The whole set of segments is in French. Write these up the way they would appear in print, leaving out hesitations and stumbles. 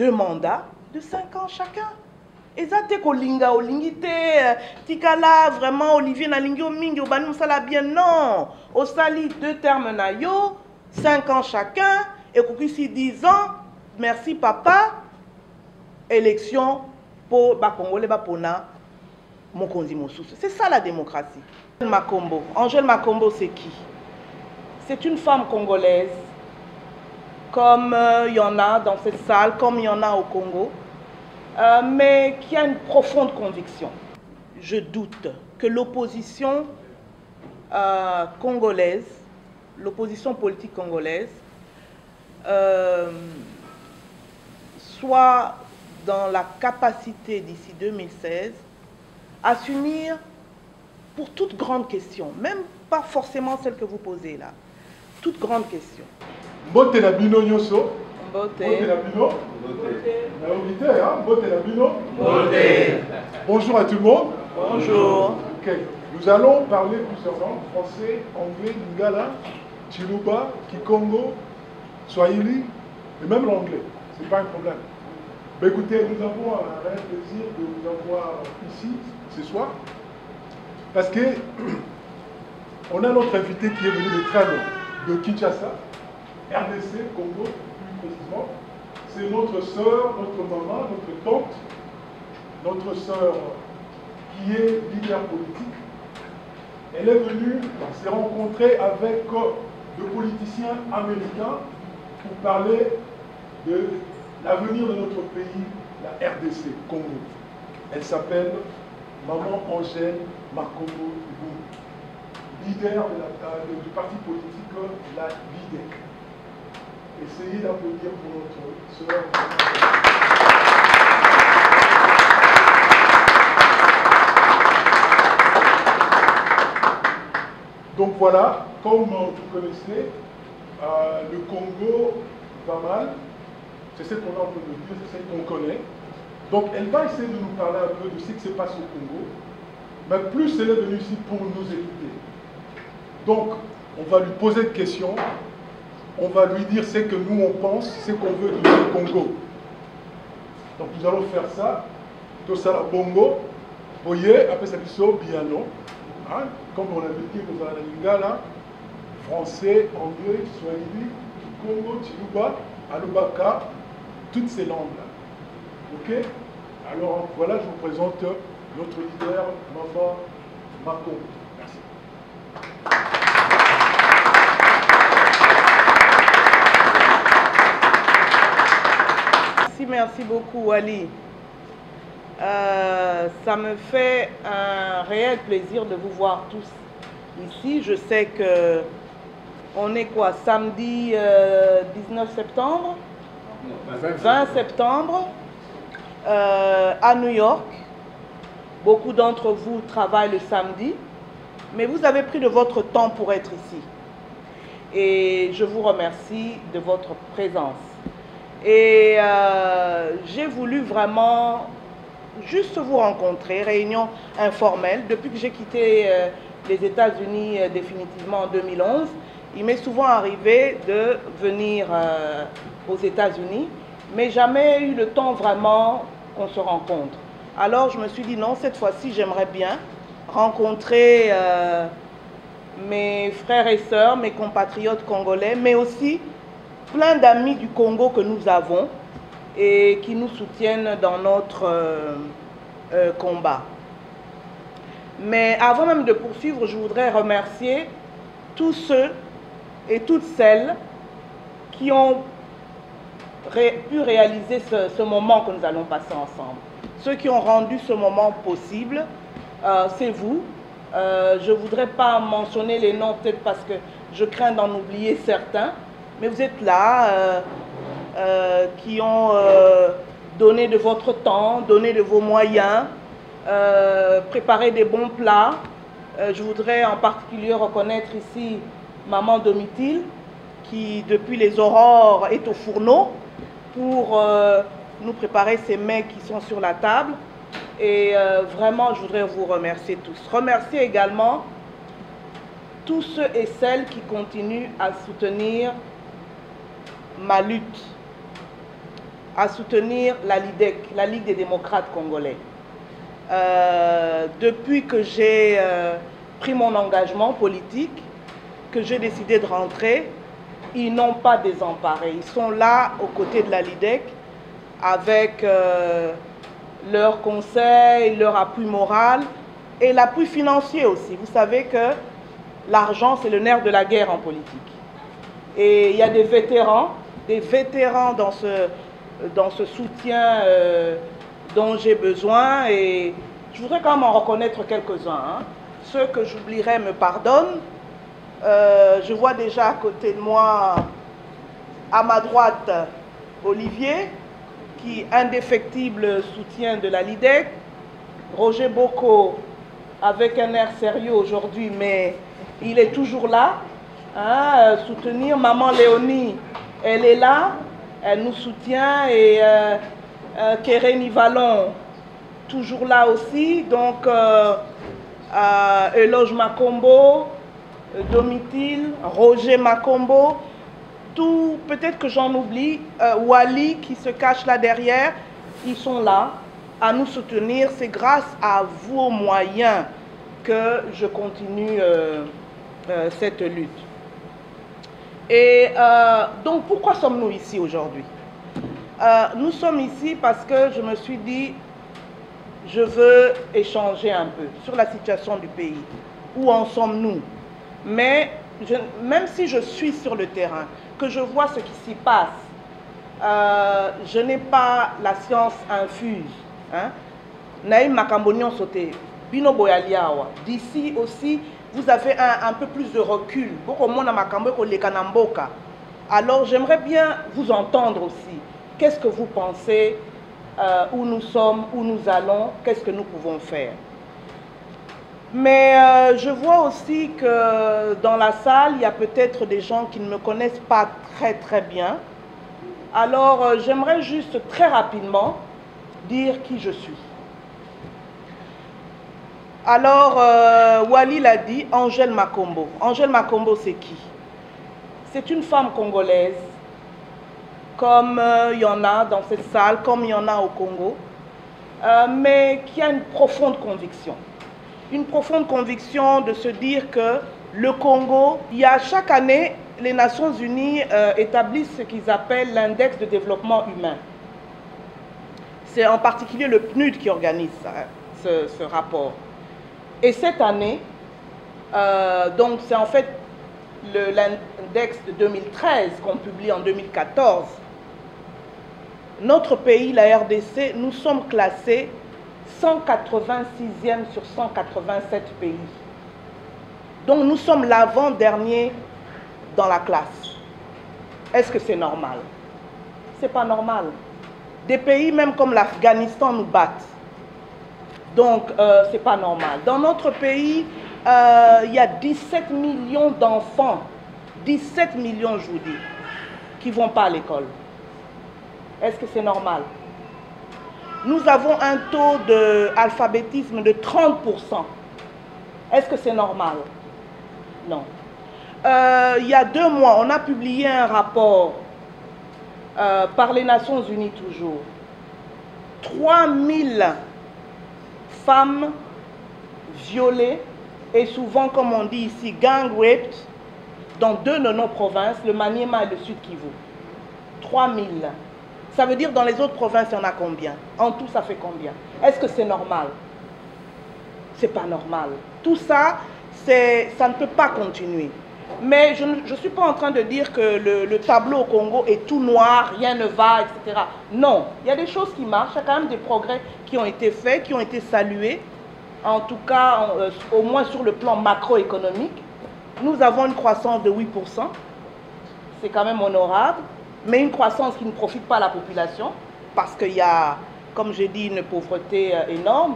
2 mandats de 5 ans chacun. Et ça, t'es kolinga, olingite, tikala, vraiment, Olivier Nalingi, Mingi, Obani, Moussala, bien, non. Au sali, 2 termes na yo, 5 ans chacun, et ici 10 ans, merci papa, élection pour les Congolais, pour Mokonzi Moussous. C'est ça la démocratie. Makombo. Angèle Makombo, c'est qui? C'est une femme congolaise, comme il y en a dans cette salle, comme il y en a au Congo, mais qui a une profonde conviction. Je doute que l'opposition congolaise, l'opposition politique congolaise, soit dans la capacité d'ici 2016 à s'unir pour toute grande question, même pas forcément celle que vous posez là, toute grande question. Mbote na bino nyoso. Mbote. Mbote na bino. Na invité, hein? Mbote na bino. Bonjour à tout le monde. Bonjour. Ok. Nous allons parler plusieurs langues, français, anglais, lingala, chiluba, kikongo, swahili, et même l'anglais. C'est pas un problème. Mais écoutez, nous avons un réel plaisir de vous avoir ici ce soir, parce que on a notre invité qui est venu de très loin, de Kinshasa, RDC, Congo, plus précisément. C'est notre sœur, notre maman, notre tante, notre sœur qui est leader politique. Elle est venue se rencontrer avec de politiciens américains pour parler de l'avenir de notre pays, la RDC, Congo. Elle s'appelle Maman Angèle Makombo Ibungu, leader du parti politique la BIDEC. Essayez d'applaudir pour notre sœur. Donc voilà, comme vous connaissez, le Congo va mal. C'est ce qu'on a envie de dire, c'est ce qu'on connaît. Donc elle va essayer de nous parler un peu de ce qui se passe au Congo. Mais plus elle est venue ici pour nous écouter. Donc on va lui poser des questions. On va lui dire ce que nous on pense, ce qu'on veut du Congo. Donc nous allons faire ça. Tout ça la bongo. Voyez, après ça piso piano. Hein? Comme on avait dit, vous avez la lingala, français, anglais, swahili, Congo, chiluba, alubaka, toutes ces langues-là. Ok? Alors voilà, je vous présente notre leader, Maman Makombo. Merci. Merci beaucoup, Ali. Ça me fait un réel plaisir de vous voir tous ici. Je sais que on est quoi, samedi 19 septembre 20 septembre à New York. Beaucoup d'entre vous travaillent le samedi, mais vous avez pris de votre temps pour être ici. Et je vous remercie de votre présence. Et j'ai voulu vraiment juste vous rencontrer, réunion informelle. Depuis que j'ai quitté les États-Unis définitivement en 2011, il m'est souvent arrivé de venir aux États-Unis, mais jamais eu le temps vraiment qu'on se rencontre. Alors je me suis dit non, cette fois-ci j'aimerais bien rencontrer mes frères et sœurs, mes compatriotes congolais, mais aussi plein d'amis du Congo que nous avons et qui nous soutiennent dans notre combat. Mais avant même de poursuivre, je voudrais remercier tous ceux et toutes celles qui ont pu réaliser ce moment que nous allons passer ensemble. Ceux qui ont rendu ce moment possible, c'est vous. Je ne voudrais pas mentionner les noms peut-être parce que je crains d'en oublier certains, mais vous êtes là, qui ont donné de votre temps, donné de vos moyens, préparé des bons plats. Je voudrais en particulier reconnaître ici Maman Domitil, qui depuis les aurores est au fourneau pour nous préparer ces mets qui sont sur la table. Et vraiment, je voudrais vous remercier tous. Remercier également tous ceux et celles qui continuent à soutenir ma lutte, à soutenir la LIDEC, la Ligue des démocrates congolais. Depuis que j'ai pris mon engagement politique, que j'ai décidé de rentrer, ils n'ont pas désemparé. Ils sont là aux côtés de la LIDEC avec leurs conseils, leur appui moral et l'appui financier aussi. Vous savez que l'argent, c'est le nerf de la guerre en politique. Et il y a des vétérans dans ce soutien dont j'ai besoin. Et je voudrais quand même en reconnaître quelques-uns. Hein. Ceux que j'oublierai me pardonnent. Je vois déjà à côté de moi, à ma droite, Olivier, qui est indéfectible soutien de la LIDEC. Roger Boko, avec un air sérieux aujourd'hui, mais il est toujours là. Hein, soutenir Maman Léonie, elle est là, elle nous soutient. Et Kérény Vallon, toujours là aussi. Donc, Eloge Makombo, Domitil, Roger Makombo, tout, peut-être que j'en oublie, Wally qui se cache là derrière, ils sont là à nous soutenir. C'est grâce à vos moyens que je continue cette lutte. Et donc pourquoi sommes-nous ici aujourd'hui? Nous sommes ici parce que je me suis dit, je veux échanger un peu sur la situation du pays. Où en sommes-nous? Mais même si je suis sur le terrain, que je vois ce qui s'y passe, je n'ai pas la science infuse. Naïm Makambonion Soté, Bino Boyaliawa. D'ici aussi, vous avez un peu plus de recul. Alors j'aimerais bien vous entendre aussi. Qu'est-ce que vous pensez? Où nous sommes, où nous allons, qu'est-ce que nous pouvons faire? Mais je vois aussi que dans la salle, il y a peut-être des gens qui ne me connaissent pas très bien. Alors j'aimerais juste très rapidement dire qui je suis. Alors Wally l'a dit, Angèle Makombo. Angèle Makombo, c'est qui? C'est une femme congolaise, comme il y en a dans cette salle, comme il y en a au Congo, mais qui a une profonde conviction. Une profonde conviction de se dire que le Congo, il y a chaque année, les Nations Unies établissent ce qu'ils appellent l'index de développement humain. C'est en particulier le PNUD qui organise ce rapport. Et cette année, donc c'est en fait l'index de 2013 qu'on publie en 2014, notre pays, la RDC, nous sommes classés 186e sur 187 pays. Donc nous sommes l'avant-dernier dans la classe. Est-ce que c'est normal? C'est pas normal. Des pays même comme l'Afghanistan nous battent. Donc c'est pas normal. Dans notre pays, il y a 17 millions d'enfants, 17 millions je vous dis, qui ne vont pas à l'école. Est-ce que c'est normal? Nous avons un taux d'alphabétisme de 30%. Est-ce que c'est normal? Non. Il y a 2 mois, on a publié un rapport par les Nations Unies toujours. 3000 femmes violées et souvent, comme on dit ici, gang raped dans 2 de nos provinces, le Maniema et le Sud Kivu. 3000. Ça veut dire dans les autres provinces, il y en a combien? En tout, ça fait combien? Est-ce que c'est normal? C'est pas normal. Tout ça, ça ne peut pas continuer. Mais je ne suis pas en train de dire que le tableau au Congo est tout noir, rien ne va, etc. Non, il y a des choses qui marchent, il y a quand même des progrès qui ont été faits, qui ont été salués. En tout cas, au moins sur le plan macroéconomique. Nous avons une croissance de 8%. C'est quand même honorable. Mais une croissance qui ne profite pas à la population, parce qu'il y a, comme j'ai dit, une pauvreté énorme.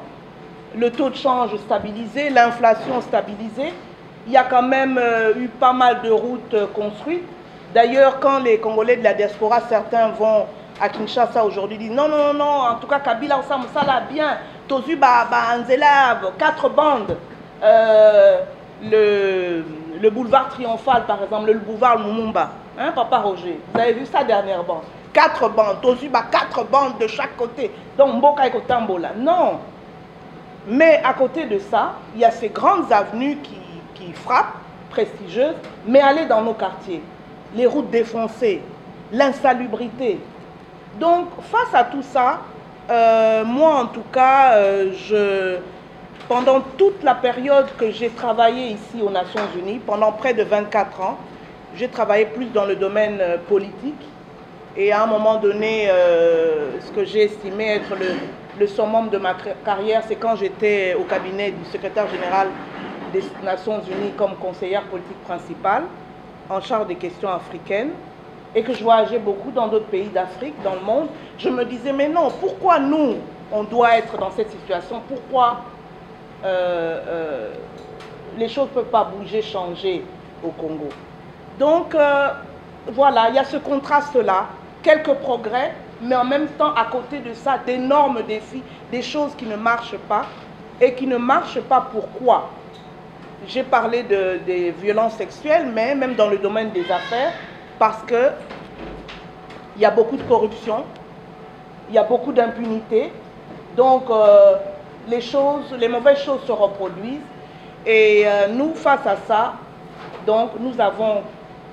Le taux de change stabilisé, l'inflation stabilisée. Il y a quand même eu pas mal de routes construites. D'ailleurs, quand les Congolais de la diaspora, certains vont à Kinshasa aujourd'hui, disent non, non, non, en tout cas, Kabila, ça l'a bien. Tozu, Anzela, 4 bandes. Le le boulevard Triomphal, par exemple, le boulevard Lumumba, hein, Papa Roger, vous avez vu ça dernièrement, 4 bandes, Tozuba, 4 bandes de chaque côté, donc Mboka et Kotambola, non. Mais à côté de ça, il y a ces grandes avenues qui frappent, prestigieuses, mais allez dans nos quartiers, les routes défoncées, l'insalubrité. Donc, face à tout ça, moi en tout cas, pendant toute la période que j'ai travaillé ici aux Nations Unies, pendant près de 24 ans, j'ai travaillé plus dans le domaine politique. Et à un moment donné, ce que j'ai estimé être le summum de ma carrière, c'est quand j'étais au cabinet du secrétaire général des Nations Unies comme conseillère politique principale, en charge des questions africaines, et que je voyageais beaucoup dans d'autres pays d'Afrique, dans le monde. Je me disais, mais non, pourquoi nous, on doit être dans cette situation? Pourquoi les choses ne peuvent pas bouger, changer au Congo? Donc, voilà, il y a ce contraste-là, quelques progrès, mais en même temps, à côté de ça, d'énormes défis, des choses qui ne marchent pas. Et qui ne marchent pas, pourquoi? J'ai parlé des violences sexuelles, mais même dans le domaine des affaires, parce qu'il y a beaucoup de corruption, il y a beaucoup d'impunité, donc les mauvaises choses se reproduisent. Et nous, face à ça, donc, nous avons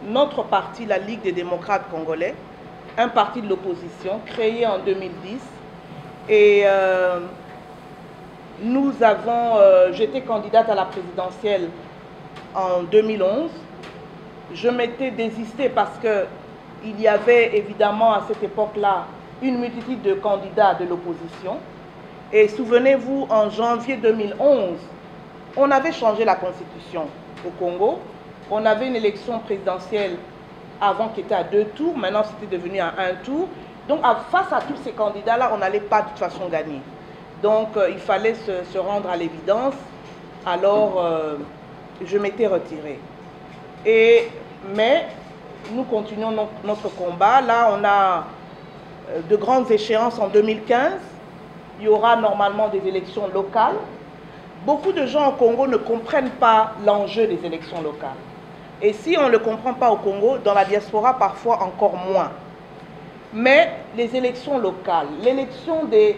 notre parti, la Ligue des démocrates congolais, un parti de l'opposition créé en 2010. Et nous avons, j'étais candidate à la présidentielle en 2011. Je m'étais désistée parce qu'il y avait évidemment à cette époque-là une multitude de candidats de l'opposition. Et souvenez-vous, en janvier 2011, on avait changé la constitution au Congo. On avait une élection présidentielle avant qui était à 2 tours, maintenant c'était devenu à 1 tour. Donc face à tous ces candidats-là, on n'allait pas de toute façon gagner. Donc il fallait se rendre à l'évidence. Alors je m'étais retirée. Mais nous continuons notre combat. Là, on a de grandes échéances en 2015. Il y aura normalement des élections locales. Beaucoup de gens au Congo ne comprennent pas l'enjeu des élections locales. Et si on ne le comprend pas au Congo, dans la diaspora, parfois encore moins. Mais les élections locales, l'élection des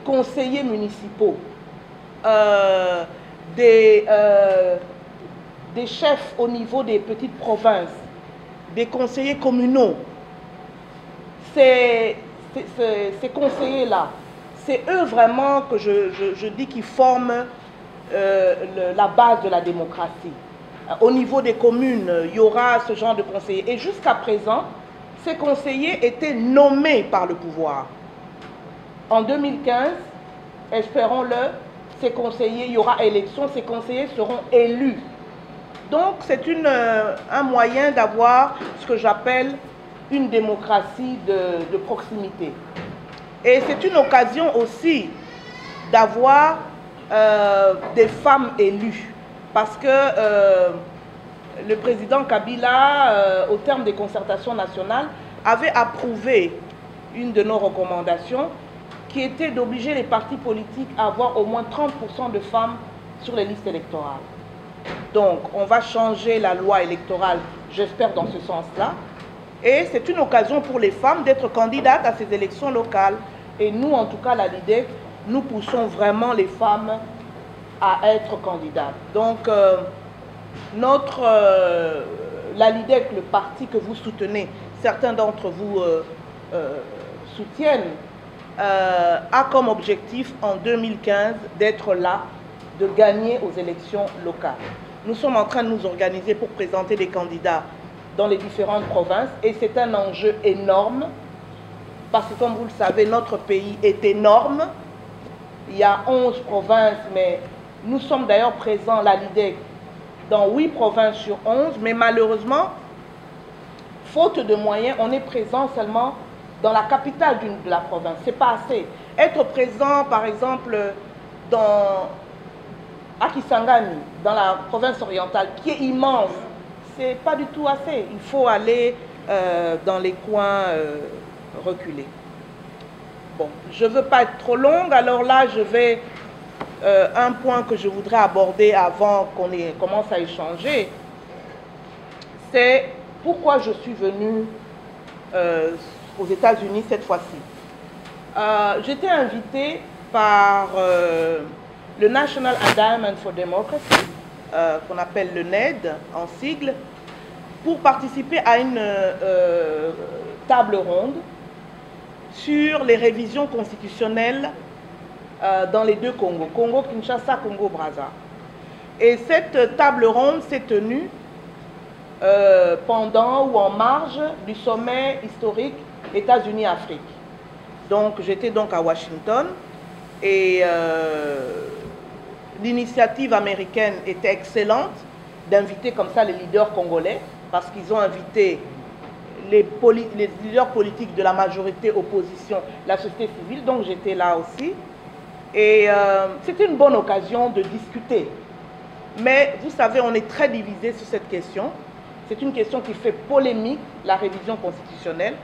conseillers municipaux, des chefs au niveau des petites provinces, des conseillers communaux, ces conseillers-là, c'est eux vraiment que je dis qui forment la base de la démocratie. Au niveau des communes, il y aura ce genre de conseillers. Et jusqu'à présent, ces conseillers étaient nommés par le pouvoir. En 2015, espérons-le, ces conseillers, il y aura élection, ces conseillers seront élus. Donc c'est un moyen d'avoir ce que j'appelle une démocratie de proximité. Et c'est une occasion aussi d'avoir des femmes élues. Parce que le président Kabila, au terme des concertations nationales, avait approuvé une de nos recommandations qui était d'obliger les partis politiques à avoir au moins 30% de femmes sur les listes électorales. Donc, on va changer la loi électorale, j'espère, dans ce sens-là. Et c'est une occasion pour les femmes d'être candidates à ces élections locales. Et nous, en tout cas, la LIDEC, nous poussons vraiment les femmes à être candidates. Donc, la LIDEC, le parti que vous soutenez, certains d'entre vous soutiennent, a comme objectif en 2015 d'être là, de gagner aux élections locales. Nous sommes en train de nous organiser pour présenter des candidats dans les différentes provinces et c'est un enjeu énorme parce que comme vous le savez, notre pays est énorme. Il y a 11 provinces, mais nous sommes d'ailleurs présents, la LIDEC, dans 8 provinces sur 11, mais malheureusement, faute de moyens, on est présent seulement dans la capitale de la province. Ce n'est pas assez. Être présent, par exemple, à Kisangani, dans la province orientale, qui est immense, ce n'est pas du tout assez. Il faut aller dans les coins reculés. Bon, je ne veux pas être trop longue, alors là, je vais... un point que je voudrais aborder avant qu'on commence à échanger, c'est pourquoi je suis venue aux États-Unis cette fois-ci. J'étais invitée par le National Endowment for Democracy, qu'on appelle le NED en sigle, pour participer à une table ronde sur les révisions constitutionnelles dans les deux Congos, Congo-Kinshasa, Congo-Brazza. Et cette table ronde s'est tenue pendant ou en marge du sommet historique États-Unis-Afrique. Donc j'étais donc à Washington et l'initiative américaine était excellente d'inviter comme ça les leaders congolais, parce qu'ils ont invité les leaders politiques de la majorité opposition, la société civile, donc j'étais là aussi. Et c'était une bonne occasion de discuter. Mais vous savez, on est très divisé sur cette question. C'est une question qui fait polémique, la révision constitutionnelle.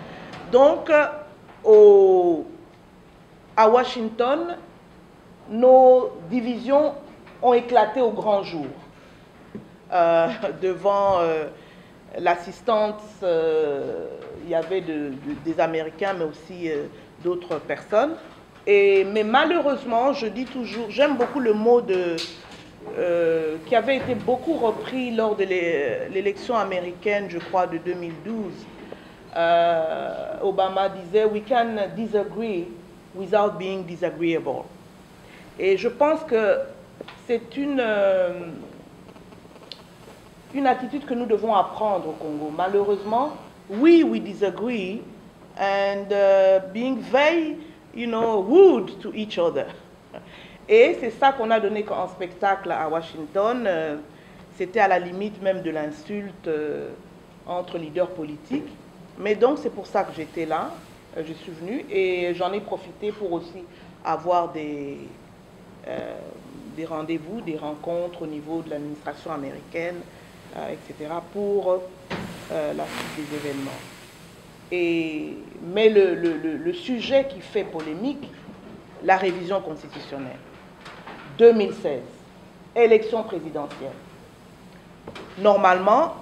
Donc, à Washington, nos divisions ont éclaté au grand jour. Devant l'assistance, il y avait des Américains, mais aussi d'autres personnes. Mais malheureusement, je dis toujours, j'aime beaucoup le mot qui avait été beaucoup repris lors de l'élection américaine, je crois, de 2012. Obama disait « We can disagree without being disagreeable ». Et je pense que c'est une attitude que nous devons apprendre au Congo. Malheureusement, we disagree and being very, rude to each other. Et c'est ça qu'on a donné en spectacle à Washington. C'était à la limite même de l'insulte entre leaders politiques. Mais donc c'est pour ça que j'étais là. Je suis venue et j'en ai profité pour aussi avoir des rendez-vous, des rencontres au niveau de l'administration américaine, etc., pour la suite des événements. Mais le sujet qui fait polémique, la révision constitutionnelle. 2016, élection présidentielle. Normalement,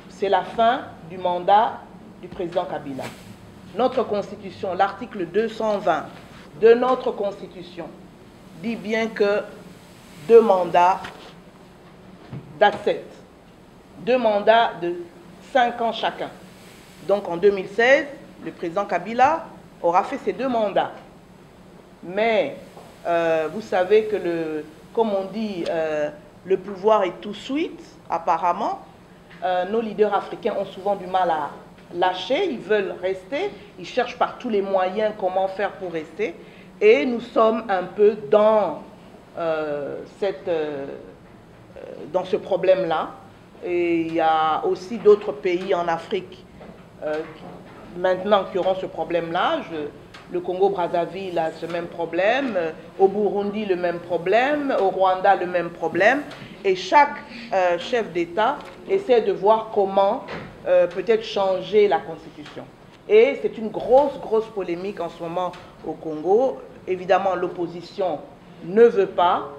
c'est la fin du mandat du président Kabila. Notre constitution, l'article 220 de notre constitution, dit bien que 2 mandats d'accepte. 2 mandats de 5 ans chacun. Donc en 2016, le président Kabila aura fait ses 2 mandats. Mais vous savez que, comme on dit, le pouvoir est tout suite, apparemment. Nos leaders africains ont souvent du mal à lâcher, ils veulent rester, ils cherchent par tous les moyens comment faire pour rester. Et nous sommes un peu dans ce problème-là. Et il y a aussi d'autres pays en Afrique maintenant qui auront ce problème-là. Le Congo-Brazzaville a ce même problème, au Burundi le même problème, au Rwanda le même problème. Et chaque chef d'État essaie de voir comment peut-être changer la Constitution. Et c'est une grosse polémique en ce moment au Congo. Évidemment, l'opposition ne veut pas,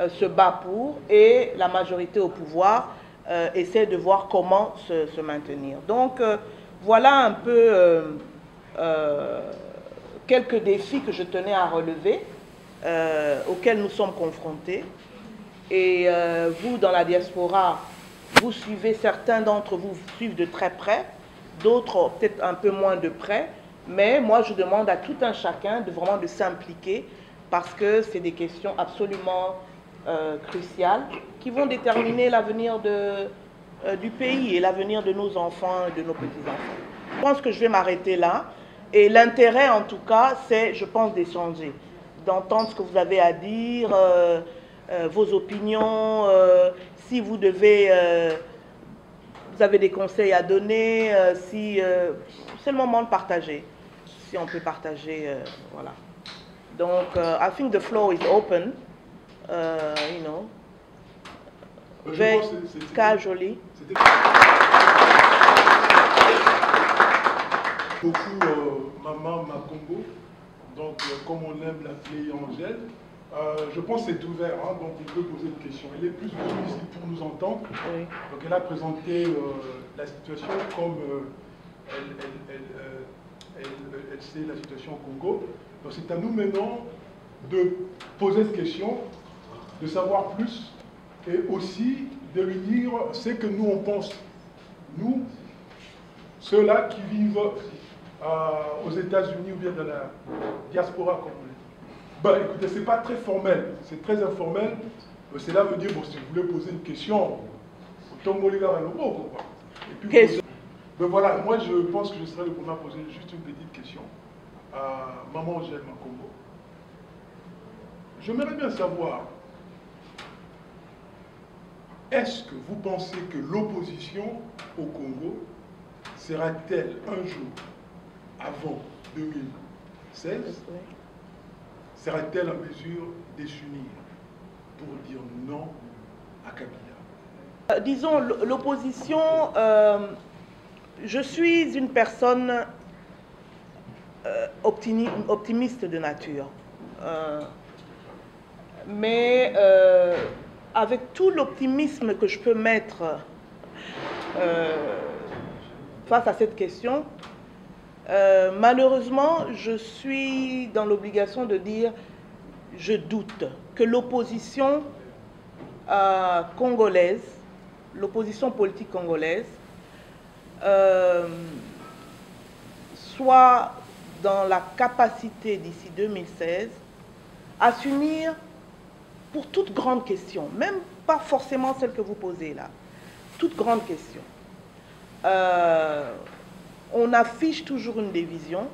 se bat pour, et la majorité au pouvoir essaie de voir comment se maintenir. Donc, voilà un peu quelques défis que je tenais à relever, auxquels nous sommes confrontés. Et vous, dans la diaspora, vous suivez, certains d'entre vous suivent de très près, d'autres peut-être un peu moins de près, mais moi je demande à tout un chacun vraiment de s'impliquer parce que c'est des questions absolument cruciales qui vont déterminer l'avenir du pays et l'avenir de nos enfants et de nos petits-enfants. Je pense que je vais m'arrêter là. Et l'intérêt, en tout cas, c'est, je pense, d'échanger, d'entendre ce que vous avez à dire, vos opinions, si vous avez des conseils à donner, c'est le moment de partager, si on peut partager, voilà. Donc, I think the floor is open, very casually. Beaucoup Maman Makongo, donc comme on aime l'appeler Angèle, Je pense que c'est ouvert, hein, donc on peut poser une question. Elle est plus venue ici pour nous entendre. Oui. Donc elle a présenté la situation comme elle sait la situation au Congo. Donc c'est à nous maintenant de poser cette question, de savoir plus et aussi de lui dire ce que nous on pense. Nous, ceux-là qui vivent aux États-Unis ou bien dans la diaspora congolaise. Ben, écoutez, c'est pas très formel, c'est très informel. Cela veut dire, bon, si vous voulez poser une question, autant que les gars quoi. Et puis, ben voilà, moi je pense que je serai le premier à poser juste une petite question à Maman Angèle Makombo. J'aimerais bien savoir, est-ce que vous pensez que l'opposition au Congo sera-t-elle un jour avant 2016, sera-t-elle en mesure de s'unir pour dire non à Kabila? Disons, l'opposition, je suis une personne optimiste de nature. Mais avec tout l'optimisme que je peux mettre face à cette question, malheureusement, je suis dans l'obligation de dire je doute que l'opposition congolaise, l'opposition politique congolaise, soit dans la capacité d'ici 2016 à s'unir pour toute grande question, même pas forcément celle que vous posez là, toute grande question. On affiche toujours une division,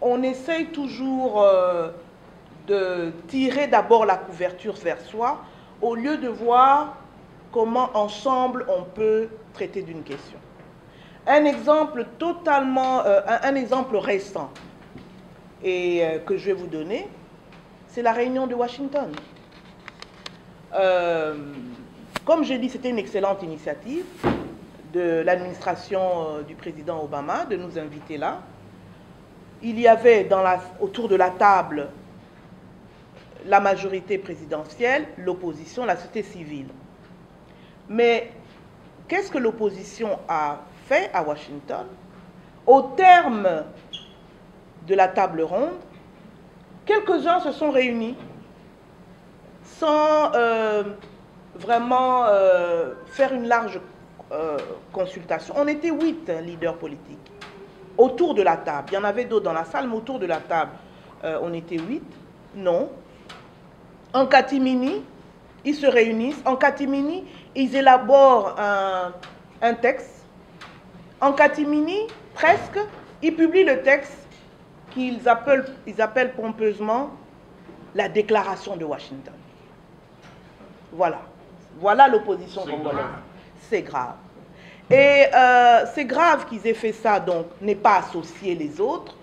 on essaye toujours de tirer d'abord la couverture vers soi, au lieu de voir comment ensemble on peut traiter d'une question. Un exemple totalement, un exemple récent et que je vais vous donner, c'est la réunion de Washington. Comme j'ai dit, c'était une excellente initiative de l'administration du président Obama de nous inviter là. Il y avait autour de la table la majorité présidentielle, l'opposition, la société civile. Mais qu'est-ce que l'opposition a fait à Washington? Au terme de la table ronde, quelques-uns se sont réunis sans vraiment faire une large consultation. On était 8 leaders politiques autour de la table. Il y en avait d'autres dans la salle, mais autour de la table, on était 8. Non. En catimini, ils se réunissent. En catimini, ils élaborent un texte. En catimini, presque, ils publient le texte qu'ils appellent pompeusement la déclaration de Washington. Voilà. Voilà l'opposition congolaise. C'est grave. Et c'est grave qu'ils aient fait ça, donc n'est pas associer les autres.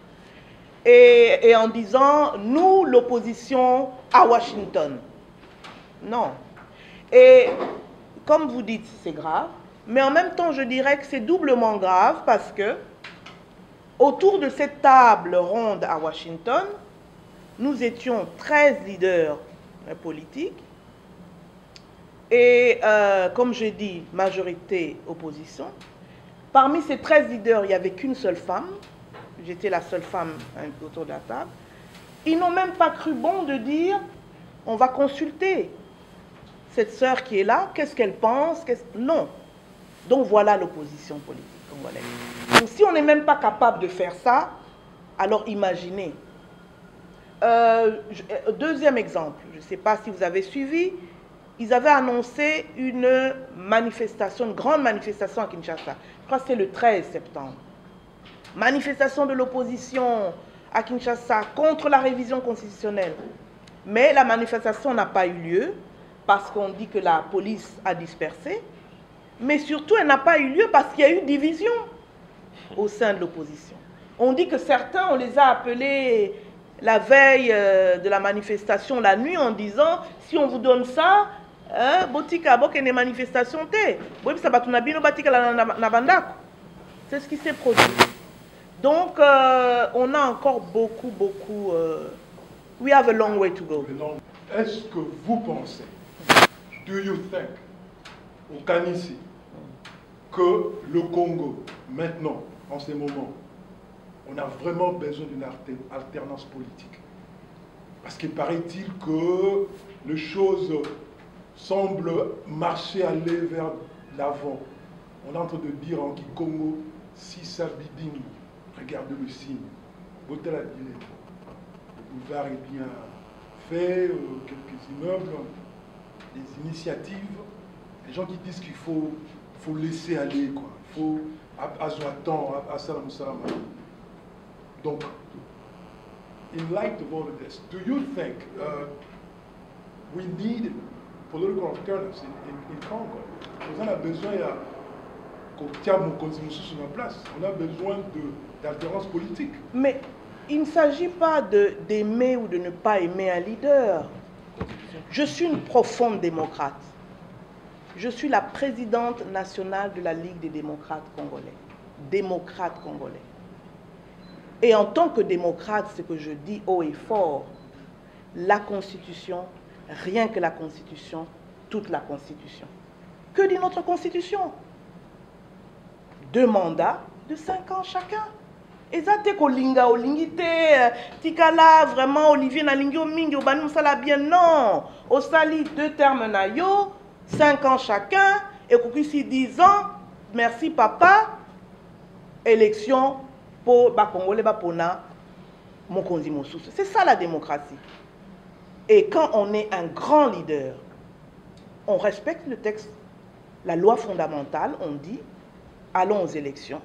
Et en disant, nous, l'opposition à Washington. Non. Et comme vous dites, c'est grave. Mais en même temps, je dirais que c'est doublement grave parce que autour de cette table ronde à Washington, nous étions 13 leaders politiques. Et comme je dis, majorité opposition. Parmi ces 13 leaders, il n'y avait qu'une seule femme. J'étais la seule femme autour de la table. Ils n'ont même pas cru bon de dire, on va consulter cette sœur qui est là, qu'est-ce qu'elle pense, non. Donc voilà l'opposition politique congolaise. Donc si on n'est même pas capable de faire ça, alors imaginez. Deuxième exemple, je ne sais pas si vous avez suivi, ils avaient annoncé une manifestation, une grande manifestation à Kinshasa. Je crois que c'est le 13 septembre. Manifestation de l'opposition à Kinshasa contre la révision constitutionnelle. Mais la manifestation n'a pas eu lieu parce qu'on dit que la police a dispersé. Mais surtout, elle n'a pas eu lieu parce qu'il y a eu division au sein de l'opposition. On dit que certains, on les a appelés la veille de la manifestation, la nuit, en disant, si on vous donne ça, botika bokene manifestation te. C'est ce qui s'est produit. Donc, on a encore beaucoup, we have a long way to go. est-ce que vous pensez, do you think, au Kanisi, que le Congo, maintenant, en ces moments, on a vraiment besoin d'une alternance politique? Parce qu'il paraît-il que les choses semblent marcher, aller vers l'avant. On est en train de dire en Kikongo, si ça biding, regardez le signe. Le boulevard est bien fait, quelques immeubles, des initiatives. Les gens qui disent qu'il faut laisser aller, quoi. Il faut à salam salam. Donc, in light of all of this, do you think we need political alternatives in Congo? On a besoin sur la place. On a besoin d'alternance politique. Mais il ne s'agit pas d'aimer ou de ne pas aimer un leader. Je suis une profonde démocrate. Je suis la présidente nationale de la Ligue des démocrates congolais. Démocrate congolais. Et en tant que démocrate, ce que je dis haut et fort, la Constitution, rien que la Constitution, toute la Constitution. Que dit notre Constitution? 2 mandats de 5 ans chacun. Et ça, t'es kolinga, olingite, tikala, vraiment, Olivier Nalingio Mingi, Obani Moussala bien, non. Au sali, 2 termes na yo, 5 ans chacun, et ici 10 ans, merci papa, élection pour Congolais, Bapona, Mokonzi Moussous. C'est ça la démocratie. Et quand on est un grand leader, on respecte le texte, la loi fondamentale, on dit, allons aux élections.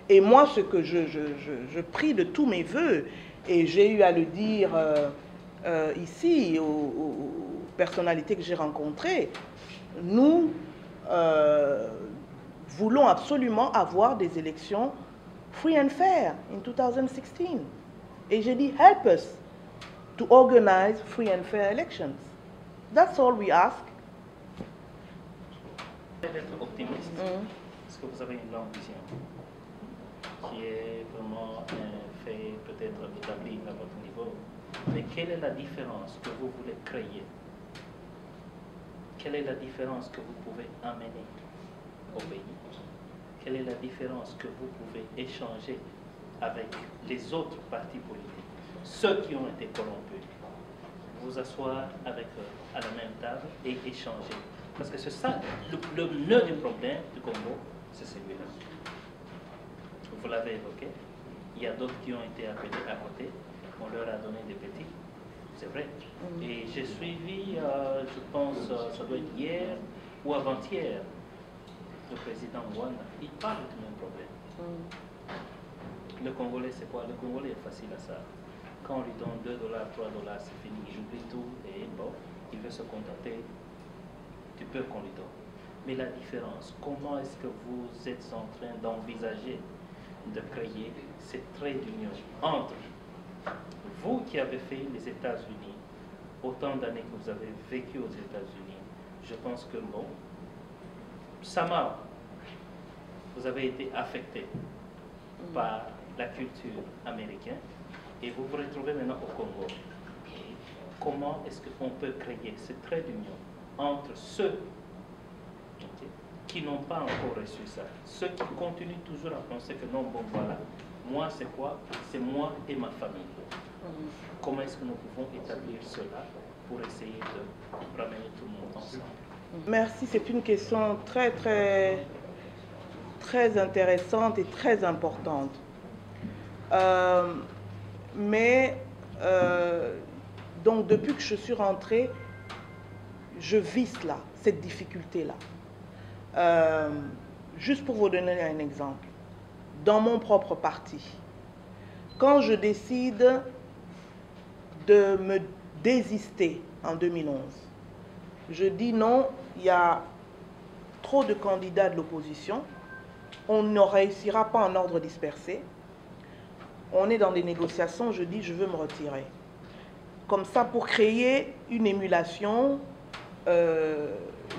Et moi, ce que je prie de tous mes voeux, et j'ai eu à le dire ici aux personnalités que j'ai rencontrées, nous voulons absolument avoir des élections free and fair in 2016. Et j'ai dit, help us to organize free and fair elections. That's all we ask. D'être optimiste, parce que vous avez une longue vision qui est vraiment un fait peut-être établi à votre niveau. Mais quelle est la différence que vous voulez créer? Quelle est la différence que vous pouvez amener au pays? Quelle est la différence que vous pouvez échanger avec les autres partis politiques, ceux qui ont été corrompus? Vous asseoir avec eux à la même table et échanger. Parce que c'est ça, le nœud du problème du Congo, c'est celui-là. Vous l'avez évoqué. Il y a d'autres qui ont été appelés à côté. On leur a donné des petits. C'est vrai. Et j'ai suivi, je pense, ça doit être hier ou avant-hier, le président Rwanda. Il parle du même problème. Le Congolais, c'est quoi? Le Congolais est facile à ça. Quand on lui donne 2 $, 3 $, c'est fini. Il oublie tout et bon, il veut se contenter du peu qu'on lui donne. Mais la différence, comment est-ce que vous êtes en train d'envisager de créer ces traits d'union entre vous qui avez fait les États-Unis, autant d'années que vous avez vécu aux États-Unis? Je pense que bon, Sama, vous avez été affecté par la culture américaine et vous vous retrouvez maintenant au Congo. Comment est-ce qu'on peut créer ces traits d'union entre ceux qui n'ont pas encore reçu ça, ceux qui continuent toujours à penser que non, bon voilà, moi c'est quoi? C'est moi et ma famille. Comment est-ce que nous pouvons établir cela pour essayer de ramener tout le monde ensemble? Merci, c'est une question très intéressante et très importante. Donc depuis que je suis rentrée, je vis là, cette difficulté-là. Juste pour vous donner un exemple, dans mon propre parti, quand je décide de me désister en 2011, je dis non, il y a trop de candidats de l'opposition, on ne réussira pas en ordre dispersé, on est dans des négociations, je dis je veux me retirer. Comme ça, pour créer une émulation,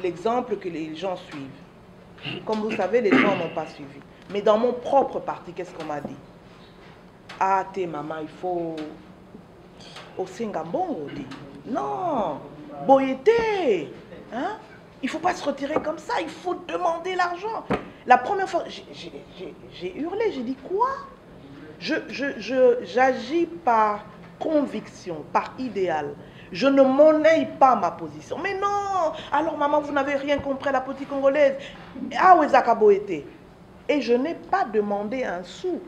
l'exemple que les gens suivent. Comme vous savez, les gens n'ont pas suivi. Mais dans mon propre parti, qu'est-ce qu'on m'a dit? Ah, t'es maman, il faut... Au Singambon, on dit. Non, Boyete, hein? Il ne faut pas se retirer comme ça, il faut demander l'argent. La première fois, j'ai hurlé, j'ai dit quoi? J'agis par conviction, par idéal. Je ne monnaie pas ma position. Mais non, alors maman, vous n'avez rien compris à la politique congolaise. Ah oui, Zakaboete. Et je n'ai pas demandé un sou.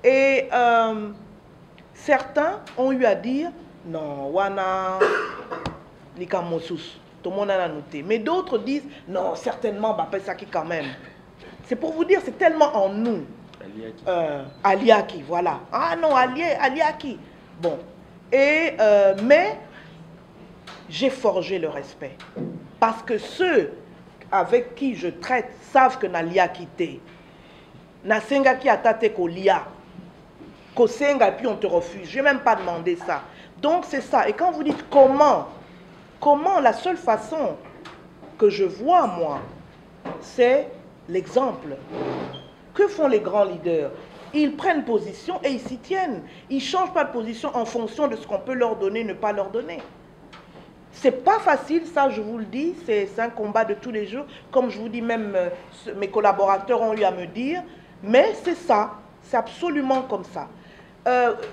Et certains ont eu à dire, non, wana, likamosus, tout le monde a noté. Mais d'autres disent, non, certainement, Bapesaki quand même. C'est pour vous dire, c'est tellement en nous. Aliaki, voilà. Ah non, Aliaki. Bon. Et, mais, j'ai forgé le respect. Parce que ceux avec qui je traite savent que Naliaki t'es. Nasenga qui atate kolia. Kosenga et puis on te refuse. Je n'ai même pas demandé ça. Donc c'est ça. Et quand vous dites comment, la seule façon que je vois moi, c'est l'exemple. Que font les grands leaders? Ils prennent position et ils s'y tiennent. Ils ne changent pas de position en fonction de ce qu'on peut leur donner, ne pas leur donner. C'est pas facile, ça je vous le dis, c'est un combat de tous les jours. Comme je vous dis, même mes collaborateurs ont eu à me dire, mais c'est ça, c'est absolument comme ça.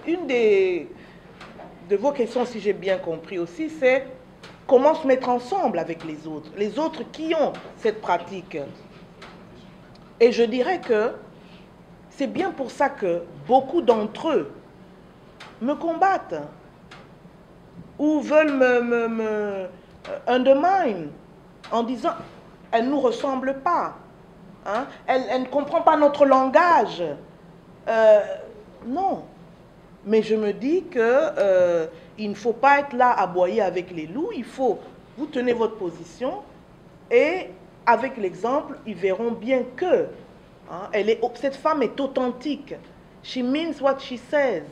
Une de vos questions, si j'ai bien compris aussi, c'est comment se mettre ensemble avec les autres qui ont cette pratique. Et je dirais que c'est bien pour ça que beaucoup d'entre eux me combattent ou veulent me undermine en disant elle ne nous ressemble pas, hein? Elle ne comprend pas notre langage. Non, mais je me dis que il ne faut pas être là à aboyer avec les loups. Il faut, vous tenez votre position et avec l'exemple, ils verront bien que hein, cette femme est authentique. She means what she says.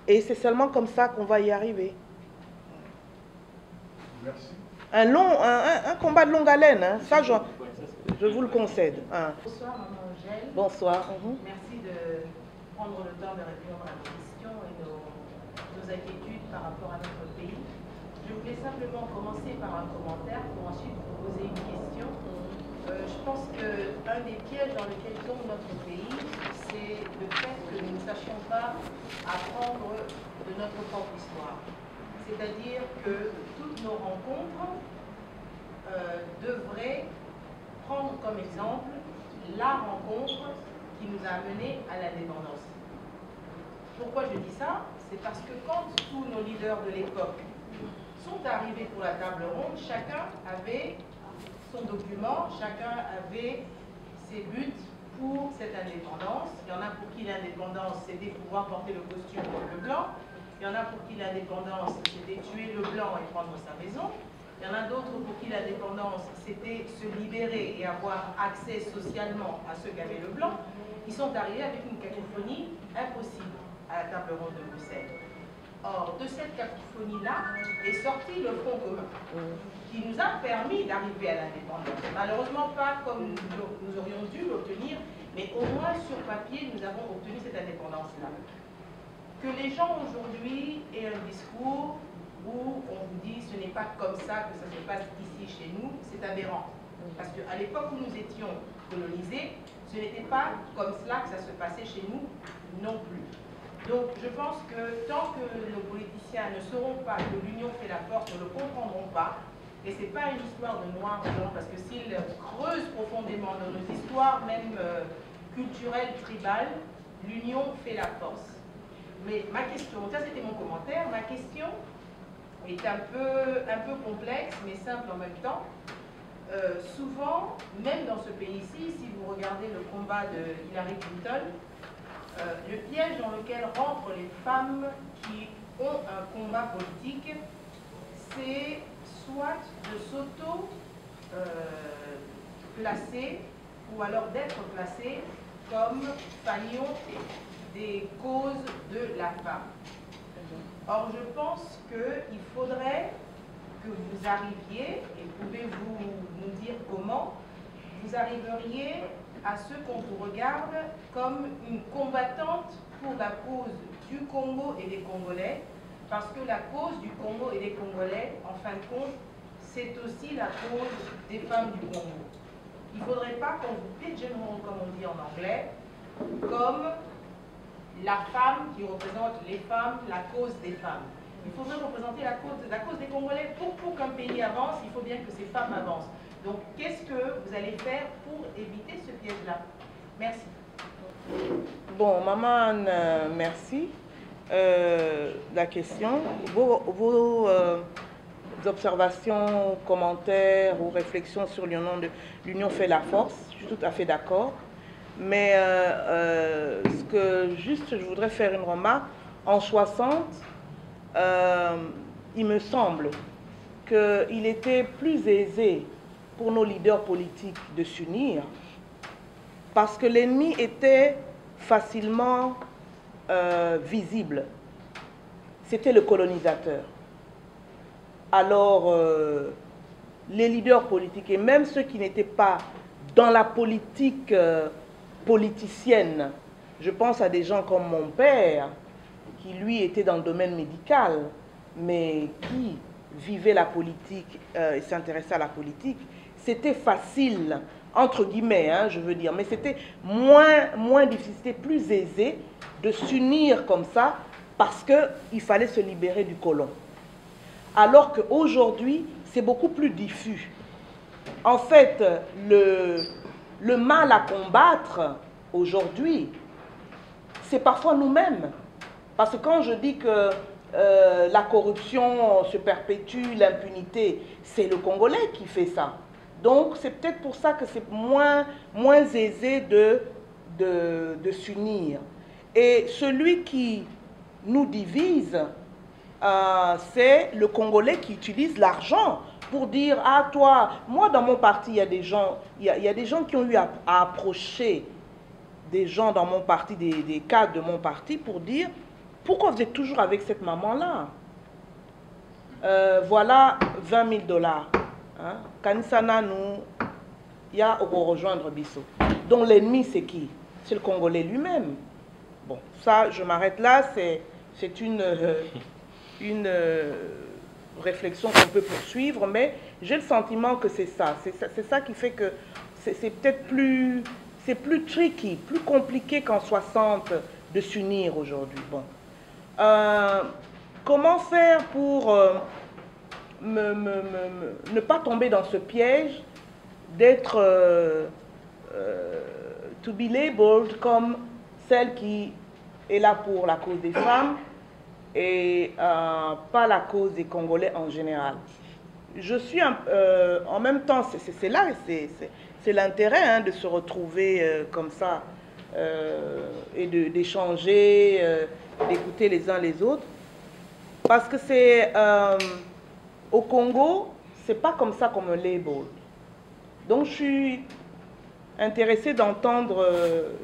Et c'est seulement comme ça qu'on va y arriver. Merci. Un combat de longue haleine, hein. Ça je vous le concède. Hein. Bonsoir Maman Angèle. Bonsoir. Merci de prendre le temps de répondre à nos questions et nos inquiétudes par rapport à notre pays. Je voulais simplement commencer par un commentaire pour ensuite vous poser une question. Je pense qu'un des pièges dans lesquels tombe notre pays, c'est le fait que nous ne sachions pas apprendre de notre propre histoire. C'est-à-dire que toutes nos rencontres devraient prendre comme exemple la rencontre qui nous a amenés à l'indépendance. Pourquoi je dis ça? C'est parce que quand tous nos leaders de l'époque sont arrivés pour la table ronde, chacun avait son document, chacun avait ses buts pour cette indépendance. Il y en a pour qui l'indépendance, c'était pouvoir porter le costume comme le blanc. Il y en a pour qui l'indépendance, c'était tuer le blanc et prendre sa maison. Il y en a d'autres pour qui l'indépendance, c'était se libérer et avoir accès socialement à ce qu'avait le blanc. Ils sont arrivés avec une cacophonie impossible à la table ronde de Bruxelles. Or, de cette cacophonie-là est sorti le Front commun, qui nous a permis d'arriver à l'indépendance. Malheureusement pas comme nous aurions dû l'obtenir, mais au moins sur papier, nous avons obtenu cette indépendance-là. Que les gens aujourd'hui aient un discours où on vous dit ce n'est pas comme ça que ça se passe ici chez nous, c'est aberrant. Parce qu'à l'époque où nous étions colonisés, ce n'était pas comme cela que ça se passait chez nous non plus. Donc je pense que tant que nos politiciens ne sauront pas que l'union fait la force, ne le comprendront pas. Et ce n'est pas une histoire de noir blanc, parce que s'ils creusent profondément dans nos histoires, même culturelles, tribales, l'union fait la force. Mais ma question, ça c'était mon commentaire, ma question est un peu complexe, mais simple en même temps. Souvent, même dans ce pays-ci, si vous regardez le combat de Hillary Clinton, le piège dans lequel rentrent les femmes qui ont un combat politique, c'est soit de s'auto-placer ou alors d'être placé comme fanion des causes de la femme. Or, je pense qu'il faudrait que vous arriviez, et pouvez-vous nous dire comment, vous arriveriez à ce qu'on vous regarde comme une combattante pour la cause du Congo et des Congolais, Parce que la cause du Congo et des Congolais, en fin de compte, c'est aussi la cause des femmes du Congo. Il ne faudrait pas qu'on vous pigeonhole, comme on dit en anglais, comme la femme qui représente les femmes, la cause des femmes. Il faudrait représenter la cause des Congolais. Pour qu'un pays avance, il faut bien que ces femmes avancent. Donc, qu'est-ce que vous allez faire pour éviter ce piège-là? Merci. Bon, maman, merci. La question, vos observations, commentaires ou réflexions sur l'union fait la force, je suis tout à fait d'accord. Mais ce que juste je voudrais faire une remarque, en 60, il me semble qu'il était plus aisé pour nos leaders politiques de s'unir parce que l'ennemi était facilement visible. C'était le colonisateur. Alors, les leaders politiques et même ceux qui n'étaient pas dans la politique politicienne, je pense à des gens comme mon père, qui lui était dans le domaine médical, mais qui vivait la politique et s'intéressait à la politique, c'était facile, entre guillemets, hein, je veux dire, mais c'était moins difficile, c'était plus aisé de s'unir comme ça parce qu'il fallait se libérer du colon. Alors qu'aujourd'hui, c'est beaucoup plus diffus. En fait, le mal à combattre aujourd'hui, c'est parfois nous-mêmes. Parce que quand je dis que la corruption se perpétue, l'impunité, c'est le Congolais qui fait ça. Donc, c'est peut-être pour ça que c'est moins aisé de s'unir. Et celui qui nous divise, c'est le Congolais qui utilise l'argent pour dire « Ah, toi, moi, dans mon parti, il y a des gens, il y a des gens qui ont eu à approcher des gens dans mon parti, des cadres de mon parti, pour dire « Pourquoi vous êtes toujours avec cette maman-là voilà 20 000 $. Hein? Kanisana, nous, il y a à rejoindre Bissot. » Donc, l'ennemi, c'est qui? C'est le Congolais lui-même. Bon, ça, je m'arrête là. C'est une réflexion qu'on peut poursuivre, mais j'ai le sentiment que c'est ça. C'est ça qui fait que c'est peut-être plus tricky, plus compliqué qu'en 60 de s'unir aujourd'hui. Bon. Comment faire pour ne pas tomber dans ce piège d'être to be labeled comme celle qui est là pour la cause des femmes et pas la cause des Congolais en général. Je suis en même temps, c'est là, c'est l'intérêt hein, de se retrouver comme ça et d'échanger, d'écouter les uns les autres. Parce que c'est au Congo, c'est pas comme ça qu'on me label. Donc je suis intéressée d'entendre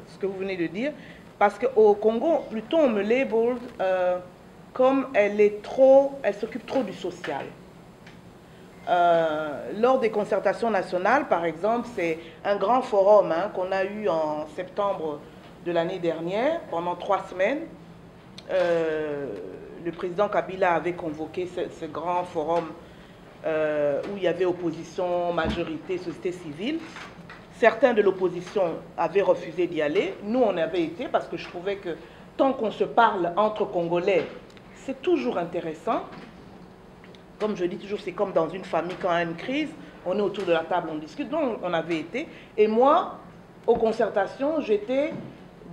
ce que vous venez de dire. Parce qu'au Congo, plutôt on me label comme elle s'occupe trop du social. Lors des concertations nationales, par exemple, c'est un grand forum hein, qu'on a eu en septembre de l'année dernière, pendant 3 semaines. Le président Kabila avait convoqué ce grand forum où il y avait opposition, majorité, société civile. Certains de l'opposition avaient refusé d'y aller. Nous, on avait été parce que je trouvais que tant qu'on se parle entre Congolais, c'est toujours intéressant. Comme je dis toujours, c'est comme dans une famille quand il y a une crise, on est autour de la table, on discute. Donc, on avait été. Et moi, aux concertations, j'étais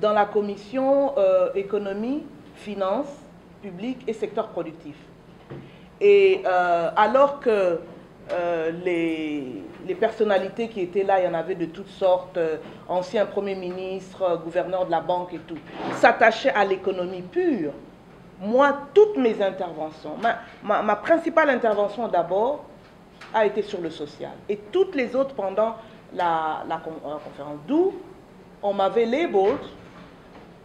dans la commission économie, finances, publiques et secteur productif. Et alors que les personnalités qui étaient là, il y en avait de toutes sortes, anciens premiers ministres, gouverneurs de la banque et tout, s'attachaient à l'économie pure. Moi, toutes mes interventions, ma principale intervention d'abord a été sur le social. Et toutes les autres pendant la conférence. D'où on m'avait labeled,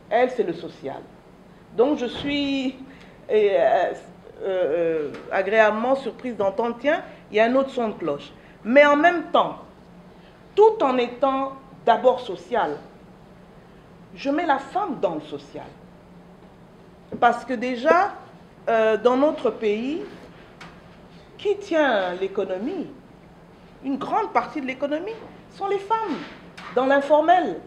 elle c'est le social. Donc je suis agréablement surprise d'entendre, tiens, il y a un autre son de cloche. Mais en même temps, tout en étant d'abord social, je mets la femme dans le social. Parce que déjà, dans notre pays, qui tient l'économie? Une grande partie de l'économie sont les femmes, dans l'informel.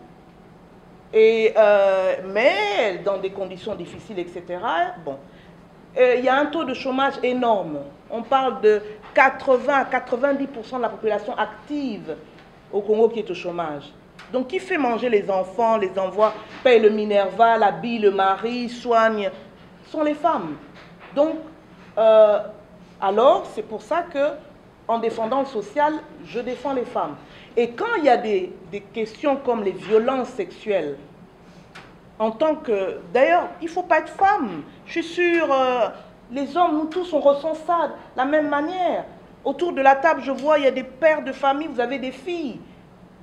Mais dans des conditions difficiles, etc. Bon, il y a un taux de chômage énorme. On parle de 80 à 90% de la population active au Congo qui est au chômage. Donc, qui fait manger les enfants, les envoie, paye le Minerva, habille le mari, soigne, sont les femmes. Donc, alors, c'est pour ça que, en défendant le social, je défends les femmes. Et quand il y a des questions comme les violences sexuelles, en tant que... D'ailleurs, il ne faut pas être femme. Je suis sûre, les hommes, nous tous, on ressent ça de la même manière. Autour de la table, je vois, il y a des pères de famille, vous avez des filles.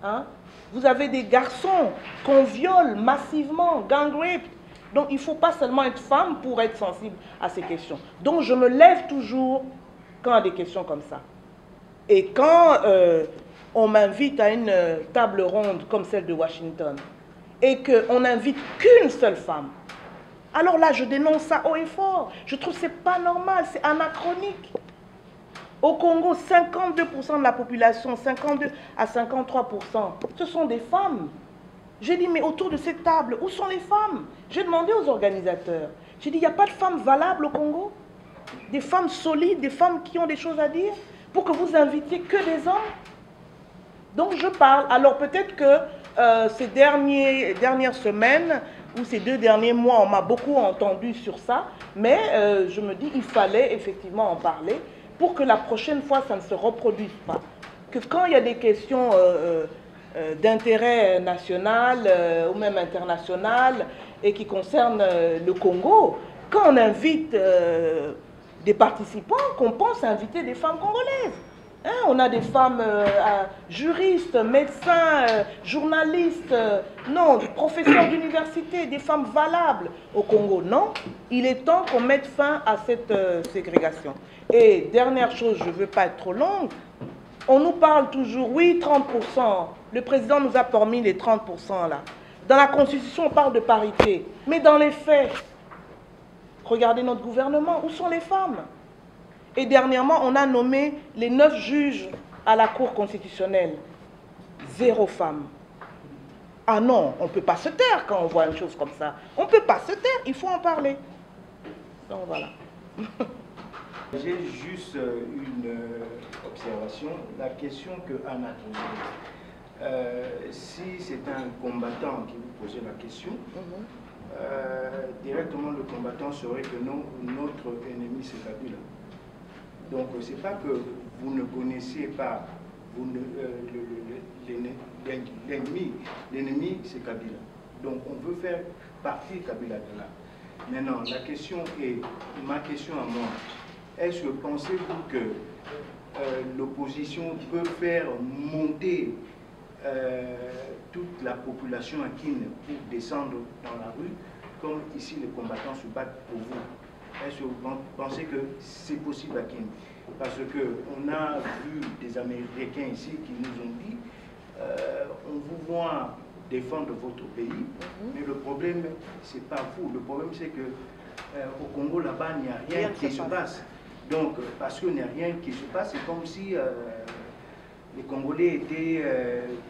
Hein? Vous avez des garçons qu'on viole massivement, gang rape. Donc, il ne faut pas seulement être femme pour être sensible à ces questions. Donc, je me lève toujours quand il y a des questions comme ça. Et quand on m'invite à une table ronde comme celle de Washington, et qu'on n'invite qu'une seule femme, alors là, je dénonce ça haut et fort. Je trouve que ce n'est pas normal, c'est anachronique. Au Congo, 52% de la population, 52 à 53%, ce sont des femmes. J'ai dit, mais autour de cette table, où sont les femmes? J'ai demandé aux organisateurs. J'ai dit, il n'y a pas de femmes valables au Congo? Des femmes solides, des femmes qui ont des choses à dire, pour que vous invitiez que des hommes? Donc je parle. Alors peut-être que ces dernières semaines, ou ces 2 derniers mois, on m'a beaucoup entendu sur ça, mais je me dis, il fallait effectivement en parler, pour que la prochaine fois, ça ne se reproduise pas. Que quand il y a des questions d'intérêt national ou même international et qui concernent le Congo, quand on invite des participants, qu'on pense inviter des femmes congolaises. Hein, on a des femmes juristes, médecins, journalistes, non, professeurs d'université, des femmes valables au Congo. Non, il est temps qu'on mette fin à cette ségrégation. Et dernière chose, je ne veux pas être trop longue, on nous parle toujours, oui, 30%, le président nous a promis les 30% là. Dans la Constitution, on parle de parité, mais dans les faits, regardez notre gouvernement, où sont les femmes? Et dernièrement, on a nommé les 9 juges à la Cour constitutionnelle. 0 femme. Ah non, on ne peut pas se taire quand on voit une chose comme ça. On ne peut pas se taire, il faut en parler. Donc voilà. J'ai juste une observation. La question que Anna posée, si c'est un combattant qui vous posait la question, directement le combattant saurait que non, notre ennemi c'est Kabila. Donc ce n'est pas que vous ne connaissiez pas l'ennemi c'est Kabila. Donc on veut faire partie Kabila de là. Maintenant la question est, ma question à moi, est-ce que pensez-vous que l'opposition peut faire monter toute la population akine pour descendre dans la rue, comme ici les combattants se battent pour vous? Est-ce que vous pensez que c'est possible à Kin? Parce qu'on a vu des Américains ici qui nous ont dit on vous voit défendre votre pays, mais le problème, c'est pas vous. Le problème, c'est que au Congo, là-bas, il n'y a rien qui se passe. Donc, parce qu'il n'y a rien qui se passe, c'est comme si les Congolais étaient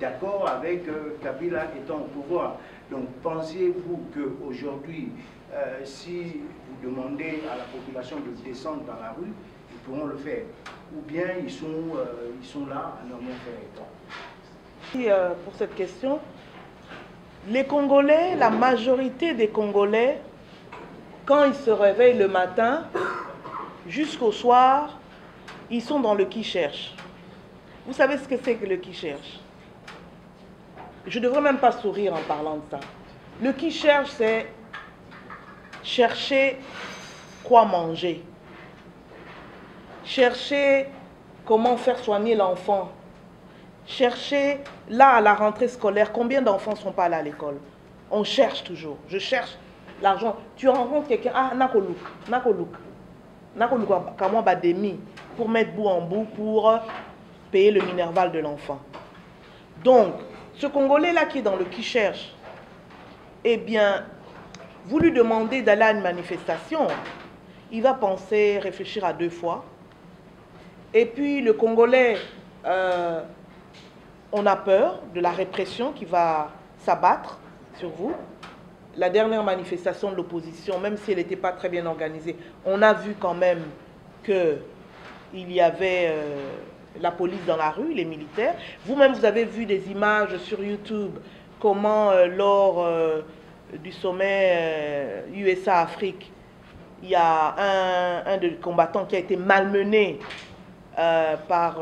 d'accord avec Kabila étant au pouvoir. Donc, pensez-vous qu'aujourd'hui, si vous demandez à la population de descendre dans la rue, ils pourront le faire? Ou bien ils sont là à ne rien faire? Pour cette question, les Congolais, la majorité des Congolais, quand ils se réveillent le matin, jusqu'au soir, ils sont dans le qui cherche. Vous savez ce que c'est que le qui cherche? Je ne devrais même pas sourire en parlant de ça. Le qui cherche, c'est chercher quoi manger. Chercher comment faire soigner l'enfant. Chercher, là, à la rentrée scolaire, combien d'enfants ne sont pas allés à l'école? On cherche toujours. Je cherche l'argent. Tu rencontres quelqu'un, ah, nakolouk, comment bademi, pour mettre bout en bout, pour payer le minerval de l'enfant. Donc, ce Congolais-là qui est dans le qui cherche, eh bien, vous lui demandez d'aller à une manifestation, il va penser, réfléchir à 2 fois. Et puis le Congolais, on a peur de la répression qui va s'abattre sur vous. La dernière manifestation de l'opposition, même si elle n'était pas très bien organisée, on a vu quand même qu'il y avait la police dans la rue, les militaires. Vous-même, vous avez vu des images sur YouTube, comment lors du sommet USA-Afrique, il y a un des combattants qui a été malmené par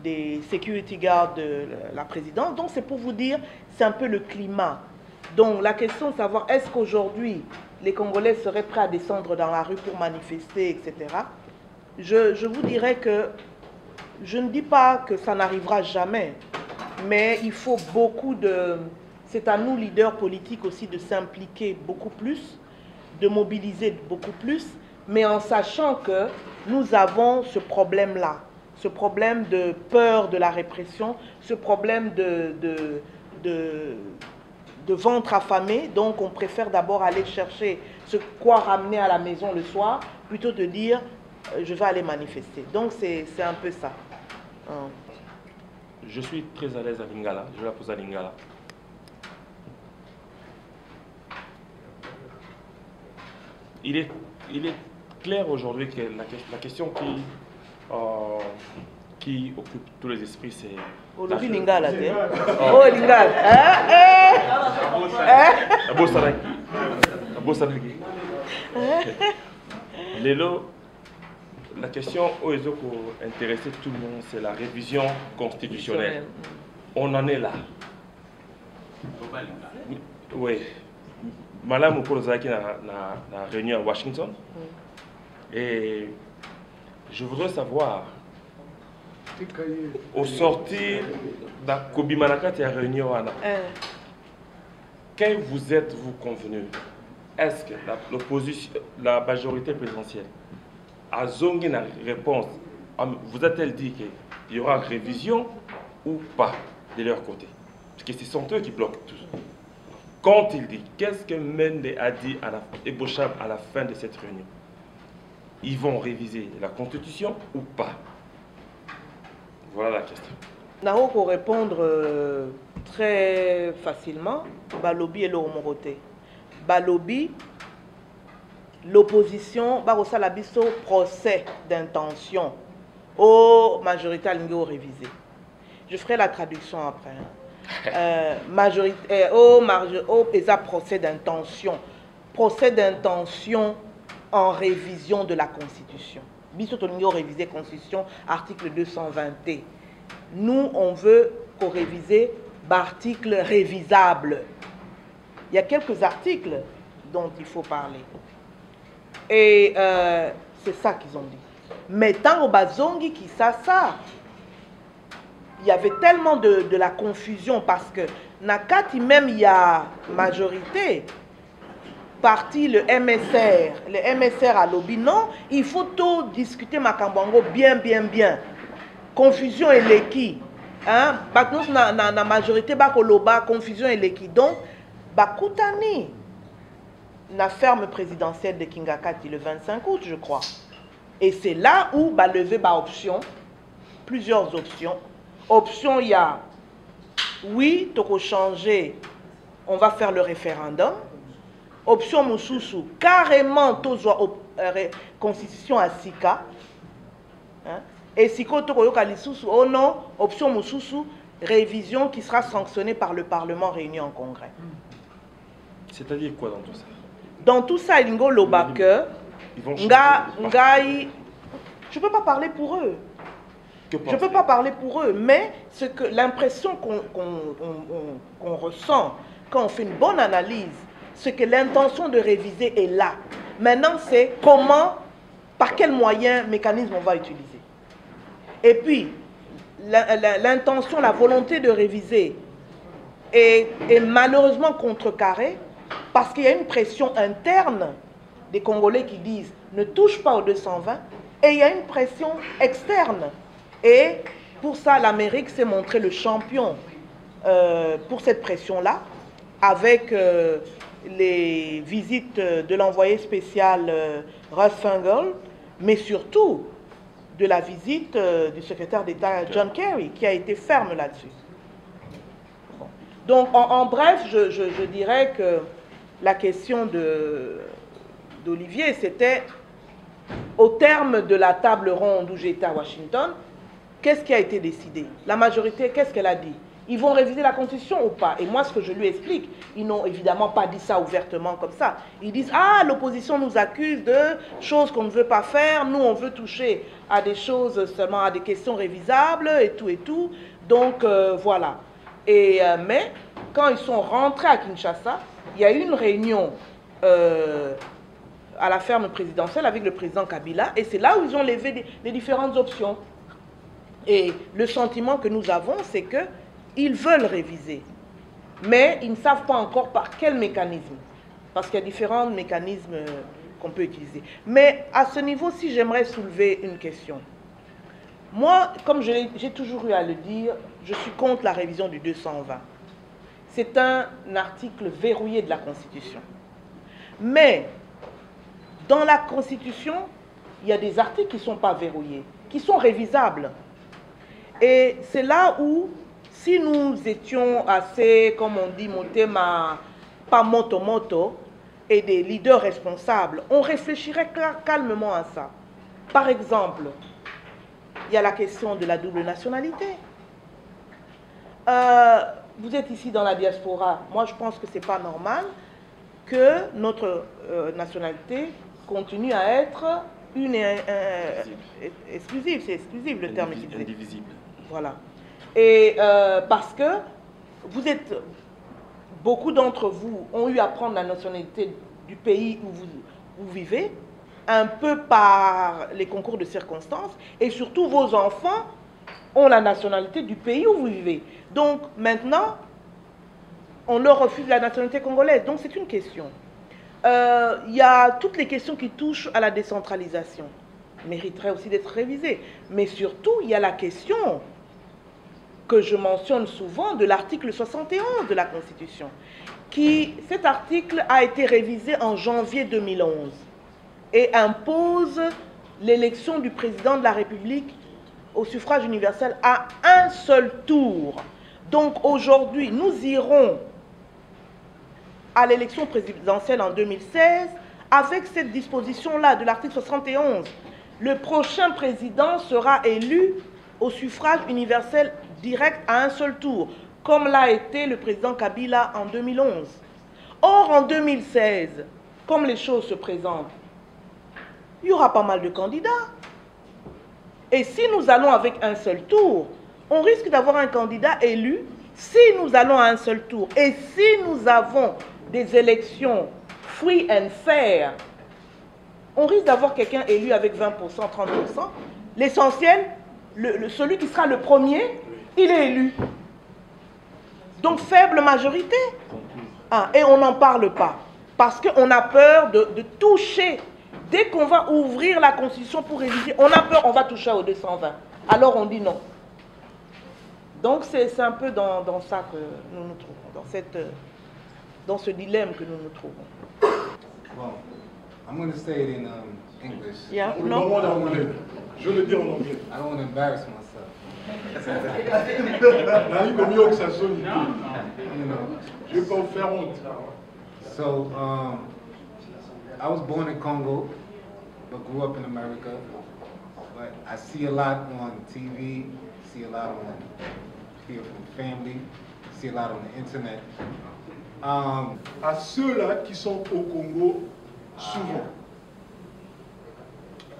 des security guards de la présidence. Donc c'est pour vous dire, c'est un peu le climat. Donc la question de savoir est-ce qu'aujourd'hui les Congolais seraient prêts à descendre dans la rue pour manifester, etc. Je vous dirais que je ne dis pas que ça n'arrivera jamais, mais il faut beaucoup de... C'est à nous, leaders politiques aussi, de s'impliquer beaucoup plus, de mobiliser beaucoup plus, mais en sachant que nous avons ce problème-là, ce problème de peur de la répression, ce problème de ventre affamé. Donc on préfère d'abord aller chercher ce quoi ramener à la maison le soir, plutôt de dire je vais aller manifester. Donc c'est un peu ça. Je suis très à l'aise à Lingala, je vais la poser à Lingala. Il est clair aujourd'hui que la question qui occupe tous les esprits, c'est... Oh, le Lingala, oh, Lingala. La question qui intéresse tout le monde, c'est la révision constitutionnelle. On en est là. Oui. Madame Okorozaki a réunion à Washington. Et je voudrais savoir, au sortir de la Kobimanakati à réunion, quand vous êtes-vous convenu? Est-ce que l'opposition, la majorité présidentielle, a zongué une réponse? Vous a-t-elle dit qu'il y aura révision ou pas de leur côté? Parce que ce sont eux qui bloquent tout. Quand il dit, qu'est-ce que Mende a dit à Ebochab à la fin de cette réunion? Ils vont réviser la Constitution ou pas? Voilà la question. Naho, pour répondre très facilement, Balobi et l'Oromoroté. Balobi, l'opposition, Barosalabiso, procès d'intention aux majorités alignées révisées. Je ferai la traduction après. Procès d'intention. Procès d'intention en révision de la Constitution. Bisotonio réviser Constitution, article 220T. Nous, on veut qu'on révise l'article révisable. Il y a quelques articles dont il faut parler. Et c'est ça qu'ils ont dit. Mais tant au Bazongi qui ça, il y avait tellement de la confusion parce que Nakati même il y a majorité. Parti le MSR à lobby, non, il faut tout discuter Makambongo bien. Confusion et l'équi. Hein? Na majorité bakoloba, confusion et l'équi. Donc, Bakoutani, la ferme présidentielle de Kingakati le 25 août, je crois. Et c'est là où va lever option, plusieurs options. Option, il y a, oui, toko changer, on va faire le référendum. Option Moussoussou, carrément, tozoa constitution à Sika. Hein? Et Siko toko yoka lisusu, oh non, option Moussoussou, révision qui sera sanctionnée par le Parlement réuni en congrès. C'est-à-dire quoi dans tout ça? Dans tout ça, Lingo Lobake, Ngai, je ne peux pas parler pour eux. Je ne peux pas parler pour eux, mais l'impression qu'on ressent quand on fait une bonne analyse, c'est que l'intention de réviser est là. Maintenant, c'est comment, par quel moyen, mécanisme on va utiliser. Et puis, l'intention, la volonté de réviser est malheureusement contrecarrée parce qu'il y a une pression interne des Congolais qui disent ne touche pas aux 220 et il y a une pression externe. Et pour ça, l'Amérique s'est montrée le champion pour cette pression-là, avec les visites de l'envoyé spécial Russ Feingold, mais surtout de la visite du secrétaire d'État John Kerry, qui a été ferme là-dessus. Bon. Donc, en bref, je dirais que la question d'Olivier, c'était au terme de la table ronde où j'étais à Washington, qu'est-ce qui a été décidé? La majorité, qu'est-ce qu'elle a dit? Ils vont réviser la Constitution ou pas? Et moi, ce que je lui explique, ils n'ont évidemment pas dit ça ouvertement comme ça. Ils disent, ah, l'opposition nous accuse de choses qu'on ne veut pas faire, nous, on veut toucher à des choses seulement, à des questions révisables et tout. Donc, voilà. Mais, quand ils sont rentrés à Kinshasa, il y a eu une réunion à la ferme présidentielle avec le président Kabila, et c'est là où ils ont levé les différentes options. Et le sentiment que nous avons, c'est que ils veulent réviser, mais ils ne savent pas encore par quel mécanisme, parce qu'il y a différents mécanismes qu'on peut utiliser. Mais à ce niveau-ci, j'aimerais soulever une question. Moi, comme j'ai toujours eu à le dire, je suis contre la révision du 220. C'est un article verrouillé de la Constitution. Mais, dans la Constitution, il y a des articles qui ne sont pas verrouillés, qui sont révisables. Et c'est là où, si nous étions assez, comme on dit, motema, pas moto-moto, et des leaders responsables, on réfléchirait calmement à ça. Par exemple, il y a la question de la double nationalité. Vous êtes ici dans la diaspora. Moi, je pense que ce n'est pas normal que notre nationalité continue à être une exclusive. C'est exclusif le terme utilisé. Indivisible. Voilà. Et parce que beaucoup d'entre vous ont eu à prendre la nationalité du pays où vous vivez, un peu par les concours de circonstances, et surtout vos enfants ont la nationalité du pays où vous vivez. Donc maintenant, on leur refuse la nationalité congolaise. Donc c'est une question. Il y a toutes les questions qui touchent à la décentralisation, mériteraient aussi d'être révisées. Mais surtout, il y a la question que je mentionne souvent de l'article 71 de la Constitution. Cet article a été révisé en janvier 2011 et impose l'élection du président de la République au suffrage universel à un seul tour. Donc aujourd'hui, nous irons à l'élection présidentielle en 2016 avec cette disposition-là de l'article 71. Le prochain président sera élu au suffrage universel direct à un seul tour, comme l'a été le président Kabila en 2011. Or, en 2016, comme les choses se présentent, il y aura pas mal de candidats. Et si nous allons avec un seul tour, on risque d'avoir un candidat élu si nous allons à un seul tour. Et si nous avons des élections free and fair, on risque d'avoir quelqu'un élu avec 20%, 30%. L'essentiel, celui qui sera le premier, il est élu. Donc faible majorité. Et on n'en parle pas. Parce qu'on a peur de toucher. Dès qu'on va ouvrir la Constitution pour réviser, on a peur, on va toucher au 220. Alors on dit non. Donc c'est un peu dans ça que nous nous trouvons, dans ce dilemme que nous nous trouvons. Well, I'm going to say it in English. Yeah, Je vais le dire en anglais. I don't want to embarrass myself. Là, il vaut mieux que ça sonne. You know. Je ne vais pas vous faire honte. So, I was born in Congo, but grew up in America. But I see a lot on TV, see a lot hear from family, see a lot on the internet. À ceux-là qui sont au Congo, souvent.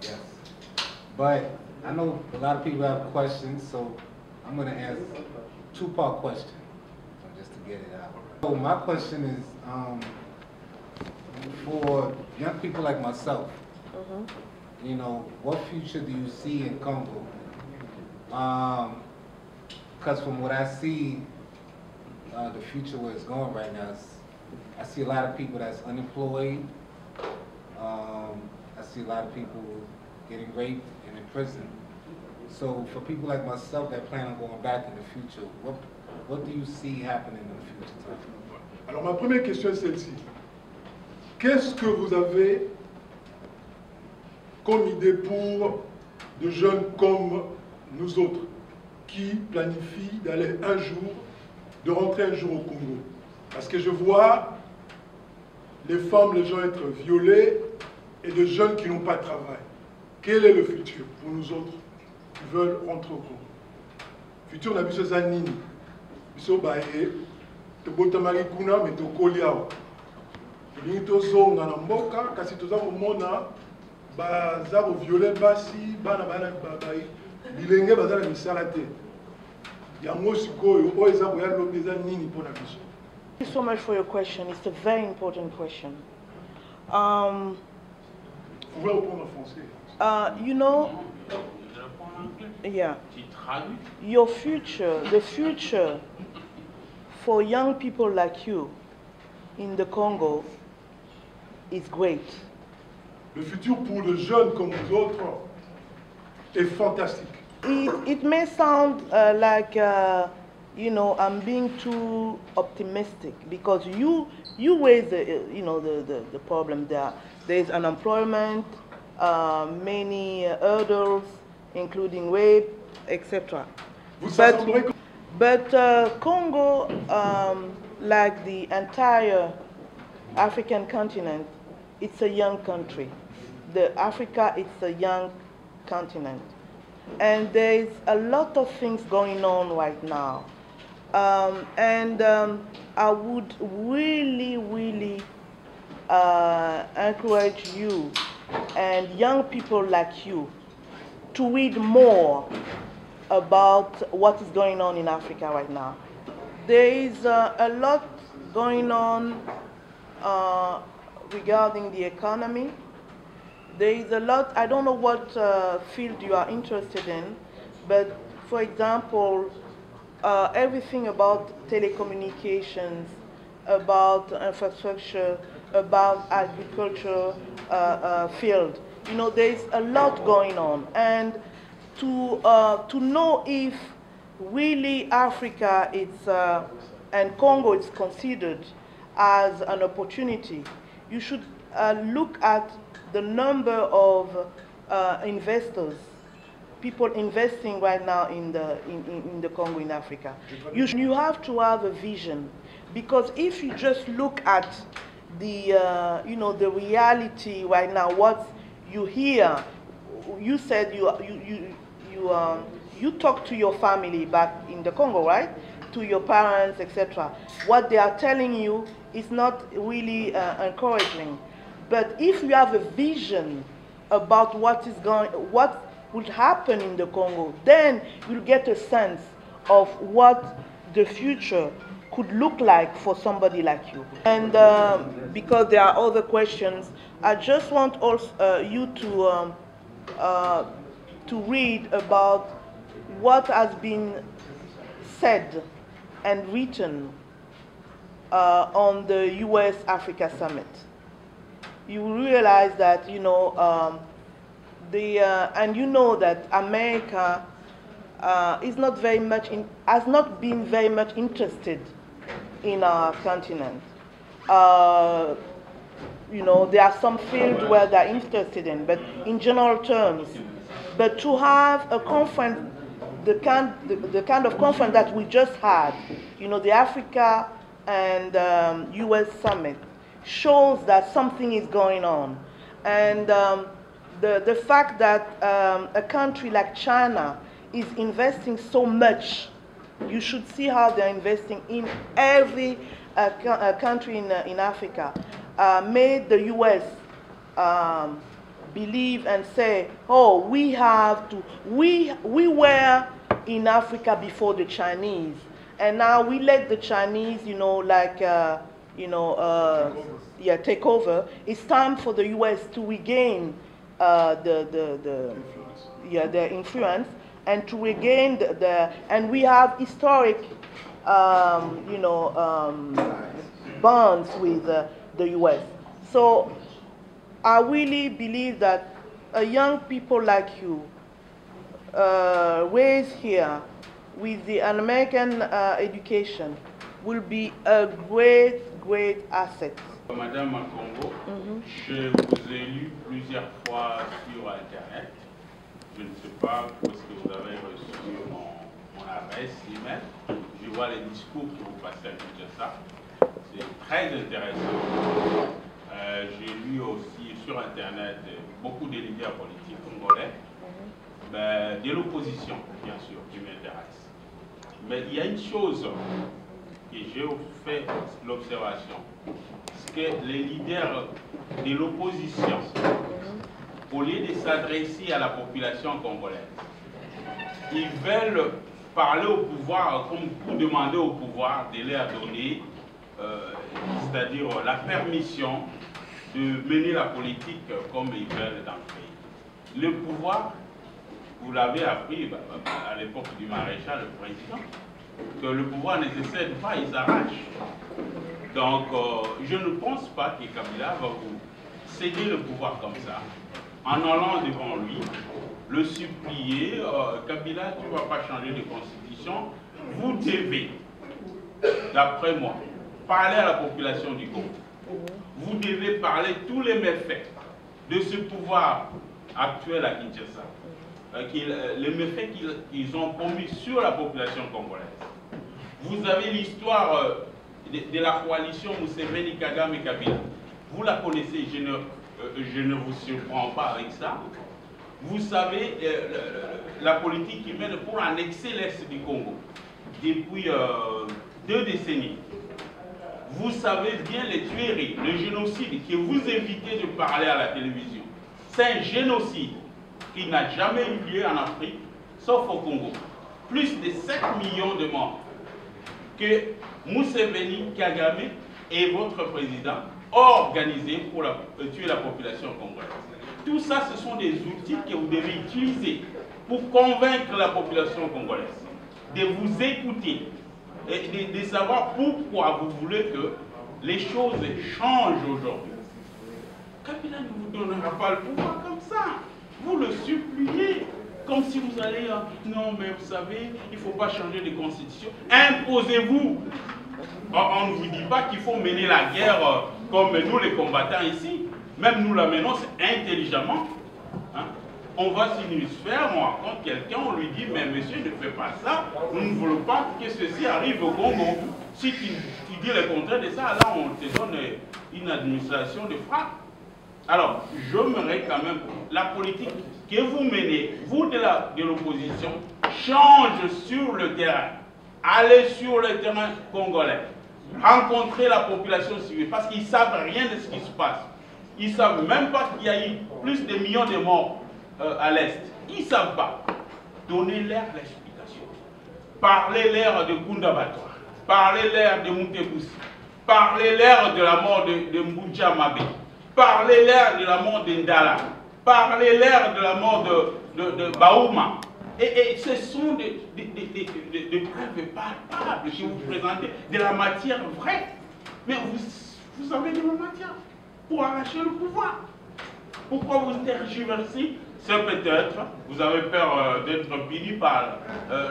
Yes. But I know a lot of people have questions, so I'm going to ask a two-part question, just to get it out. So my question is, for young people like myself, you know, what future do you see in Congo? Because from what I see, the future where it's going right now, I see a lot of people that's unemployed. I see a lot of people getting raped and in prison. So for people like myself that plan on going back in the future, what do you see happening in the future time? Alors ma première question est celle-ci. qu'est-ce que vous avez comme idée pour de jeunes comme nous autres qui planifient d'aller un jour, de rentrer un jour au Congo? Parce que je vois les femmes, les gens être violés et de jeunes qui n'ont pas de travail. Quel est le futur pour nous autres qui veulent rentrer au Congo? Futur na biso za nini? Biso bae tobotamaki kuna me tokoli awa. Tolingi tozonga na mboka kasi toza komona baza koviole basi bana bilenge baza na misala te. Yango sikoyo oyo eza koya lobi eza nini mpona biso? Thank you so much for your question. It's a very important question. Vous pouvez répondre en français. You know, yeah, your future, the future for young people like you in the Congo is great. Le futur pour les jeunes comme vous autres est fantastique. It may sound like, you know, I'm being too optimistic because you raise the, you know, the problem there. There's unemployment, many hurdles, including rape, etc. But Congo, like the entire African continent, it's a young country. Africa, it's a young continent. And there's a lot of things going on right now. I would really, really encourage you and young people like you to read more about what is going on in Africa right now. There is a lot going on regarding the economy. There is a lot, I don't know what field you are interested in, but for example, everything about telecommunications, about infrastructure, about agriculture field. You know, there's a lot going on. And to know if really Africa and Congo is considered as an opportunity, you should look at the number of investors, people investing right now in the Congo, in Africa. You have to have a vision, because if you just look at the you know, the reality right now, what you hear, you said you talk to your family back in the Congo, right? To your parents, etc. What they are telling you is not really encouraging. But if you have a vision about what would happen in the Congo, then you'll get a sense of what the future could look like for somebody like you. And because there are other questions, I just want also you to read about what has been said and written on the US-Africa Summit. You will realize that, you know, and you know that America is not very much has not been very much interested in our continent. You know, there are some fields where they're interested in, but in general terms. But to have a conference, the kind of conference that we just had, you know, the Africa and US Summit, shows that something is going on. And the fact that a country like China is investing so much, you should see how they're investing in every country in Africa, made the US believe and say, oh, we have to, we were in Africa before the Chinese, and now we let the Chinese, you know, like, you know, take over. It's time for the US to regain their influence, and to regain and we have historic, you know, bonds with the US. So I really believe that young people like you, raised here with an American education, will be a great asset Madame Makongo, je vous ai lu plusieurs fois sur Internet. Je ne sais pas parce que vous avez reçu mon adresse email. Je vois les discours que vous passez à Kinshasa. C'est très intéressant. J'ai lu aussi sur Internet beaucoup de leaders politiques congolais, de l'opposition, bien sûr, qui m'intéresse. Mais il y a une chose que j'ai fait l'observation, c'est que les leaders de l'opposition, au lieu de s'adresser à la population congolaise, ils veulent parler au pouvoir comme pour demander au pouvoir de leur donner, c'est-à-dire la permission de mener la politique comme ils veulent dans le pays. Le pouvoir, vous l'avez appris à l'époque du maréchal, le président, que le pouvoir ne se cède pas, il s'arrache. Donc, je ne pense pas que Kabila va vous céder le pouvoir comme ça, en allant devant lui, le supplier, Kabila, tu ne vas pas changer de constitution, vous devez, d'après moi, parler à la population du Congo. Vous devez parler tous les méfaits de ce pouvoir actuel à Kinshasa, les méfaits qu'ils ont commis sur la population congolaise. Vous avez l'histoire de la coalition Museveni, Kagame et Kabila. Vous la connaissez, je ne vous surprends pas avec ça. Vous savez la politique qu'ils mènent pour annexer l'Est du Congo depuis 2 décennies. Vous savez bien les tueries, le génocide que vous évitez de parler à la télévision. C'est un génocide qui n'a jamais eu lieu en Afrique, sauf au Congo. Plus de 7 millions de morts que Museveni, Kagame et votre président ont organisé pour tuer la population congolaise. Tout ça, ce sont des outils que vous devez utiliser pour convaincre la population congolaise de vous écouter et de savoir pourquoi vous voulez que les choses changent aujourd'hui. Kabila ne vous donnera pas le pouvoir comme ça. Vous le suppliez, comme si vous allez, non mais vous savez, il ne faut pas changer de constitution. Imposez-vous. On ne vous dit pas qu'il faut mener la guerre comme nous les combattants ici. Même nous la menons intelligemment. On va sur l'hémisphère, on rencontre quelqu'un, on lui dit, mais monsieur ne fait pas ça, nous ne voulons pas que ceci arrive au Congo. Si tu dis le contraire de ça, là on te donne une administration de frappe. Alors, j'aimerais quand même, la politique que vous menez, vous de l'opposition, change sur le terrain. Allez sur le terrain congolais. Rencontrez la population civile, parce qu'ils ne savent rien de ce qui se passe. Ils ne savent même pas qu'il y a eu plus de millions de morts à l'Est. Ils ne savent pas. Donnez-leur l'explication. Parlez-leur de Kundabatwa. Parlez-leur de Moutekoussi. Parlez-leur de la mort de Mbouja Mabé. Parlez-leur de la mort d'Indala. Parlez-leur de la mort de Baouma. Et ce sont des preuves palpables que vous présentez, de la matière vraie. Mais vous avez de la matière pour arracher le pouvoir. Pourquoi vous tergiversez? C'est peut-être, vous avez peur d'être puni par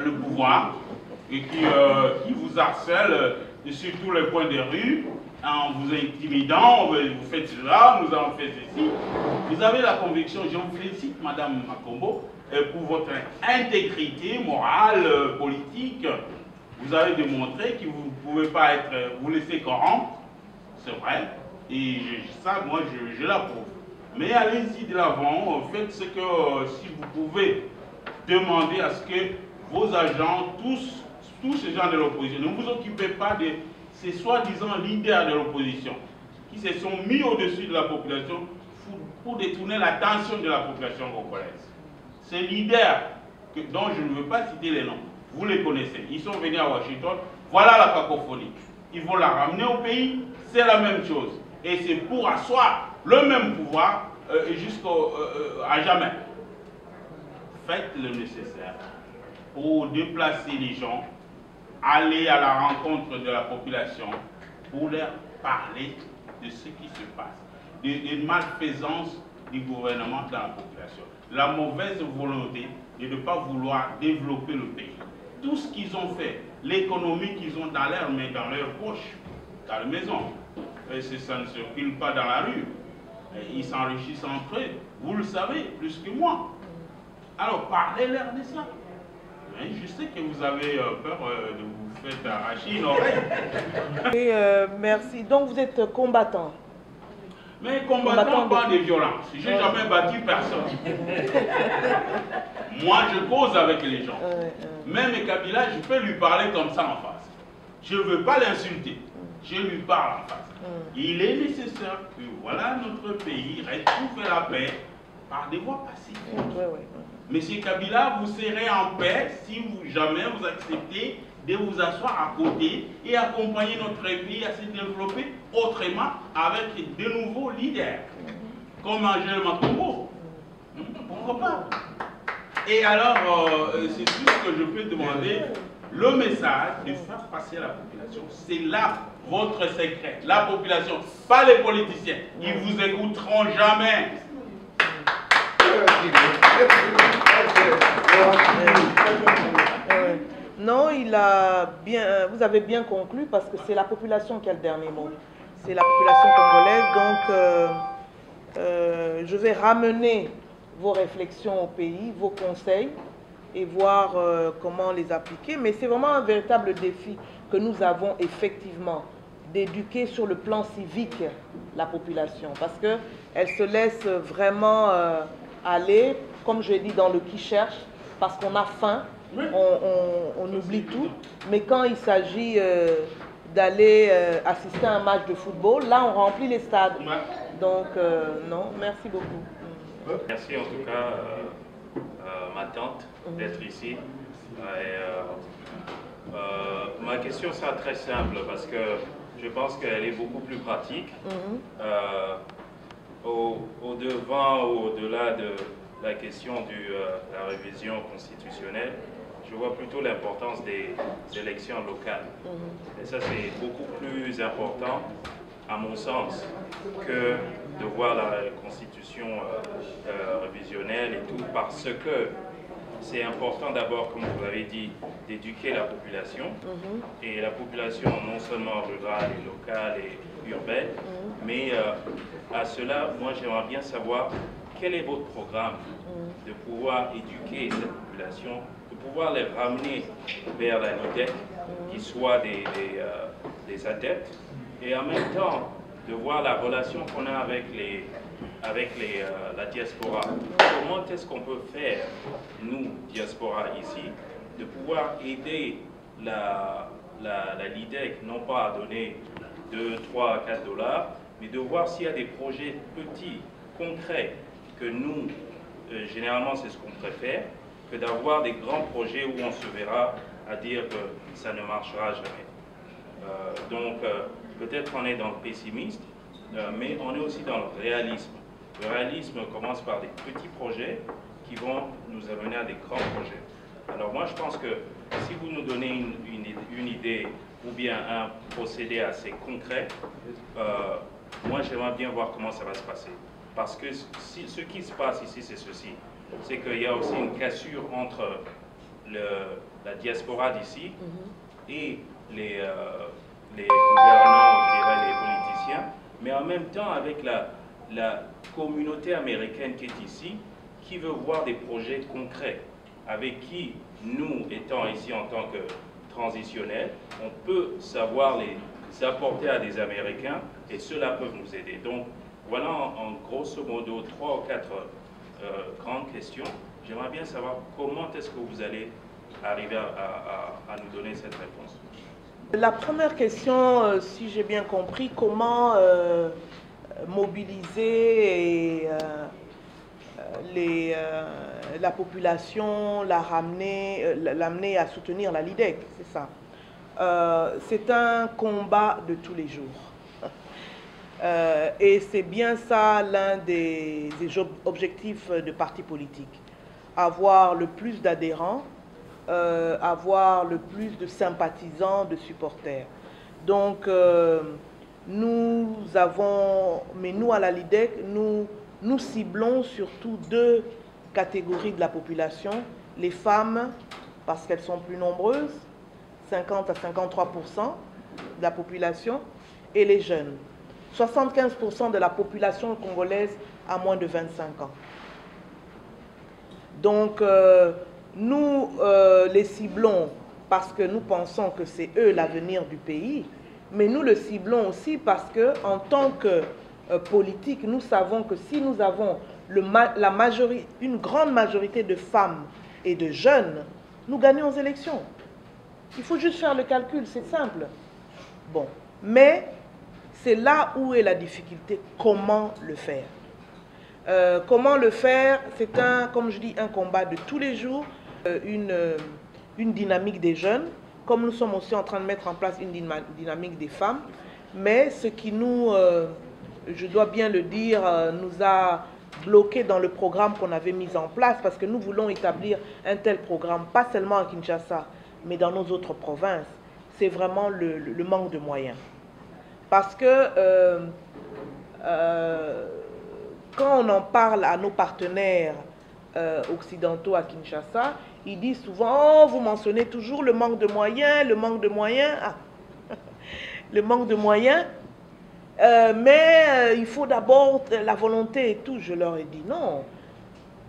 le pouvoir et qui vous harcèle sur tous les coins des rues en vous intimidant, vous faites cela, nous avons fait ceci. Vous avez la conviction, je vous félicite Madame Makombo, pour votre intégrité morale, politique. Vous avez démontré que vous ne pouvez pas vous laisser corrompre, c'est vrai, et ça, moi, je l'approuve. Mais allez-y de l'avant, faites ce que, si vous pouvez, demander à ce que vos agents, tous ces gens de l'opposition, ne vous occupez pas de ces soi-disant leaders de l'opposition, qui se sont mis au-dessus de la population pour détourner l'attention de la population congolaise. Ces leaders, dont je ne veux pas citer les noms, vous les connaissez, ils sont venus à Washington, voilà la cacophonie. Ils vont la ramener au pays, c'est la même chose. Et c'est pour asseoir le même pouvoir jusqu'à jamais. Faites le nécessaire pour déplacer les gens, aller à la rencontre de la population pour leur parler de ce qui se passe, des malfaisances du gouvernement dans la population, la mauvaise volonté de ne pas vouloir développer le pays. Tout ce qu'ils ont fait, l'économie qu'ils ont dans leurs mains, dans leurs poches, dans la maison, ça ne circule pas dans la rue. Ils s'enrichissent entre eux. Vous le savez plus que moi. Alors parlez-leur de ça. Mais je sais que vous avez peur de vous faire arracher une oreille. Et, merci. Donc vous êtes combattant. Mais combattant pas de violence. Je n'ai jamais battu personne. Moi, je cause avec les gens. Même Kabila, je peux lui parler comme ça en face. Je ne veux pas l'insulter. Je lui parle en face. Il est nécessaire que voilà notre pays retrouve la paix par des voies pacifiques. Monsieur Kabila, vous serez en paix si jamais vous acceptez de vous asseoir à côté et accompagner notre pays à se développer autrement avec de nouveaux leaders, comme Angèle Matombo. Pourquoi pas? Et alors, c'est sûr que je peux demander le message de faire passer à la population. C'est là votre secret. La population, pas les politiciens. Ils ne vous écouteront jamais. Non, vous avez bien conclu parce que c'est la population qui a le dernier mot. C'est la population congolaise. Donc, je vais ramener vos réflexions au pays, vos conseils et voir comment les appliquer. Mais c'est vraiment un véritable défi que nous avons effectivement d'éduquer sur le plan civique la population parce qu'elle se laisse vraiment aller, comme je dis, dans le qui cherche parce qu'on a faim. On oublie tout, mais quand il s'agit d'aller assister à un match de football, là on remplit les stades. Donc non, merci beaucoup. Merci en tout cas ma tante d'être ici. Ma question sera très simple parce que je pense qu'elle est beaucoup plus pratique. Au-devant ou au-delà de la question de la révision constitutionnelle, je vois plutôt l'importance des élections locales. Et ça, c'est beaucoup plus important, à mon sens, que de voir la constitution révisionnelle et tout, parce que c'est important d'abord, comme vous l'avez dit, d'éduquer la population. Et la population non seulement rurale et locale et urbaine, mais à cela, moi, j'aimerais bien savoir quel est votre programme de pouvoir éduquer cette population, de pouvoir les ramener vers la LIDEC, qui soient des adeptes, et en même temps de voir la relation qu'on a avec la diaspora. Comment est-ce qu'on peut faire, nous, diaspora ici, de pouvoir aider la LIDEC, non pas à donner 2, 3, 4 dollars, mais de voir s'il y a des projets petits, concrets, que nous, généralement, c'est ce qu'on préfère, que d'avoir des grands projets où on se verra à dire que ça ne marchera jamais. Donc, peut-être on est dans le pessimisme, mais on est aussi dans le réalisme. Le réalisme commence par des petits projets qui vont nous amener à des grands projets. Alors moi, je pense que si vous nous donnez une idée ou bien un procédé assez concret, moi, j'aimerais bien voir comment ça va se passer. Parce que ce qui se passe ici, c'est ceci. C'est qu'il y a aussi une cassure entre la diaspora d'ici et les gouvernants, je dirais, les politiciens, mais en même temps avec la communauté américaine qui est ici, qui veut voir des projets concrets, avec qui, nous, étant ici en tant que transitionnels, on peut savoir les apporter à des Américains, et cela peut nous aider. Donc, voilà en grosso modo 3 ou 4 grandes questions. J'aimerais bien savoir comment est-ce que vous allez arriver à nous donner cette réponse. La première question, si j'ai bien compris, comment mobiliser la population, l'amener à soutenir la LIDEC, c'est ça. C'est un combat de tous les jours. Et c'est bien ça l'un des objectifs de partis politiques. Avoir le plus d'adhérents, avoir le plus de sympathisants, de supporters. Donc, nous à la LIDEC, nous ciblons surtout 2 catégories de la population. Les femmes, parce qu'elles sont plus nombreuses, 50 à 53% de la population, et les jeunes. 75% de la population congolaise a moins de 25 ans. Donc, nous les ciblons parce que nous pensons que c'est eux l'avenir du pays, mais nous le ciblons aussi parce que, en tant que politique, nous savons que si nous avons une grande majorité de femmes et de jeunes, nous gagnons aux élections. Il faut juste faire le calcul, c'est simple. Bon, mais c'est là où est la difficulté. Comment le faire? Comment le faire? C'est comme je dis, un combat de tous les jours, une dynamique des jeunes, comme nous sommes aussi en train de mettre en place une dynamique des femmes. Mais ce qui nous, je dois bien le dire, nous a bloqué dans le programme qu'on avait mis en place, parce que nous voulons établir un tel programme, pas seulement à Kinshasa, mais dans nos autres provinces, c'est vraiment le manque de moyens. Parce que quand on en parle à nos partenaires occidentaux à Kinshasa, ils disent souvent, oh, vous mentionnez toujours le manque de moyens, le manque de moyens. Ah. Le manque de moyens, mais il faut d'abord la volonté et tout. Je leur ai dit non.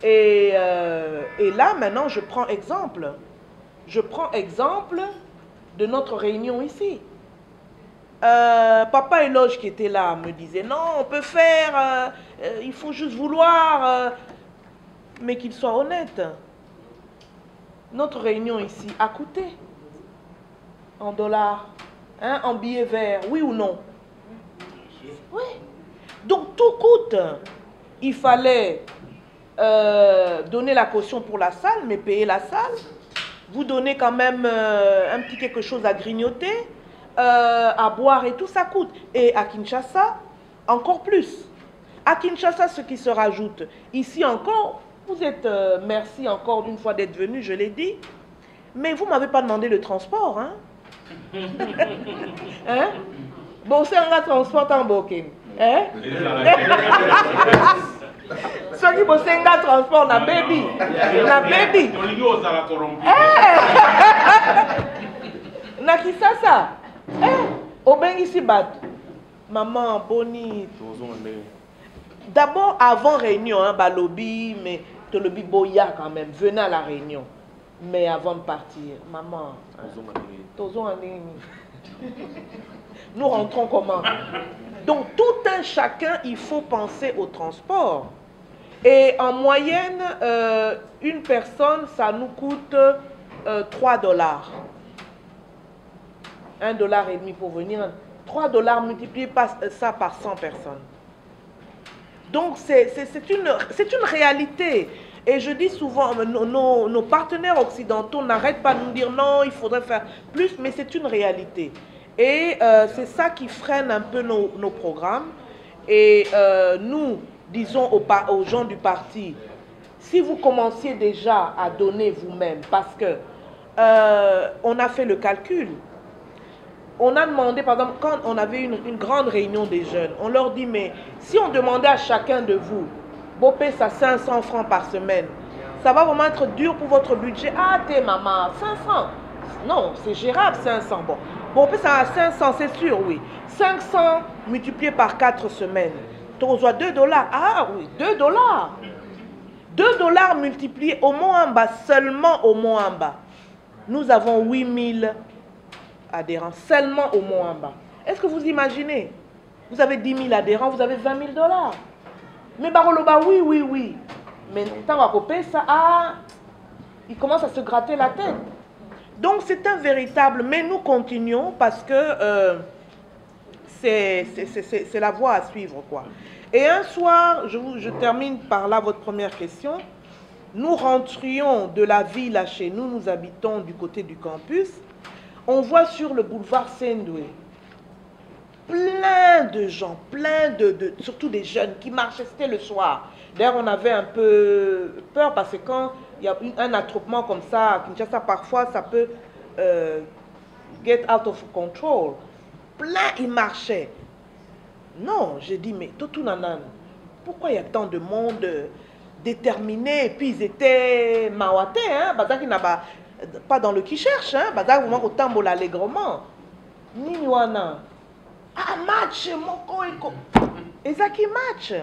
Et là, maintenant, je prends exemple. Je prends exemple de notre réunion ici. Papa Eloge qui était là me disait, non, on peut faire, il faut juste vouloir, mais qu'il soit honnête. Notre réunion ici a coûté en dollars, hein, en billets verts, oui ou non? Oui. Donc tout coûte. Il fallait donner la caution pour la salle, mais payer la salle. Vous donnez quand même un petit quelque chose à grignoter, à boire et tout, ça coûte. Et à Kinshasa, encore plus. À Kinshasa, ce qui se rajoute. Ici encore, vous êtes, merci encore d'une fois d'être venu, je l'ai dit. Mais vous ne m'avez pas demandé le transport, hein? Hein? Bon, c'est un transport en Bokin. Hein? Ceux qui bossent un transport, na baby. Na baby. Na qui ça? Au ben ici bat. Maman, Boni. D'abord, avant réunion, hein, balobi, mais te le boya quand même. Venez à la réunion. Mais avant de partir, maman. Nous rentrons comment? Donc, tout un chacun, il faut penser au transport. Et en moyenne, une personne, ça nous coûte 3 dollars. 1,5 $ pour venir. 3 dollars multiplié par ça par 100 personnes. Donc, c'est une réalité. Et je dis souvent, nos partenaires occidentaux n'arrêtent pas de nous dire non, il faudrait faire plus, mais c'est une réalité. Et c'est ça qui freine un peu nos programmes. Et nous, disons aux gens du parti, si vous commenciez déjà à donner vous-même, parce que on a fait le calcul, on a demandé, par exemple, quand on avait une grande réunion des jeunes, on leur dit, mais si on demandait à chacun de vous, Bopé, ça 500 francs par semaine, ça va vraiment être dur pour votre budget. Ah, t'es maman, 500. Non, c'est gérable, 500. Bon, Bopé, ça a 500, c'est sûr, oui. 500 multiplié par 4 semaines. Tu reçois 2 dollars. Ah oui, 2 dollars. 2 dollars multipliés au Moamba, seulement au Moamba. Nous avons 8000 adhérents, seulement au Moamba. Est-ce que vous imaginez? Vous avez 10 000 adhérents, vous avez 20 000 dollars. Mais Baroloba, oui, oui, oui. Mais tant à couper ça, ah, il commence à se gratter la tête. Donc c'est un véritable, mais nous continuons parce que c'est la voie à suivre, quoi. Et un soir, je termine par là votre première question, nous rentrions de la ville à chez nous, nous habitons du côté du campus, on voit sur le boulevard Sendoué plein de gens, surtout des jeunes qui marchaient, c'était le soir. D'ailleurs, on avait un peu peur parce que quand il y a un attroupement comme ça, à Kinshasa, parfois, ça peut get out of control. Plein, ils marchaient. Non, j'ai dit, mais Totou Nanan, pourquoi il y a tant de monde déterminé? Et puis, ils étaient mawaté, hein, Bazar qui n'a pas dans le qui cherche, hein, Bazar, vous manquez au tambour allègrement. Niniwana. Ah, match, Moko et ça qui match.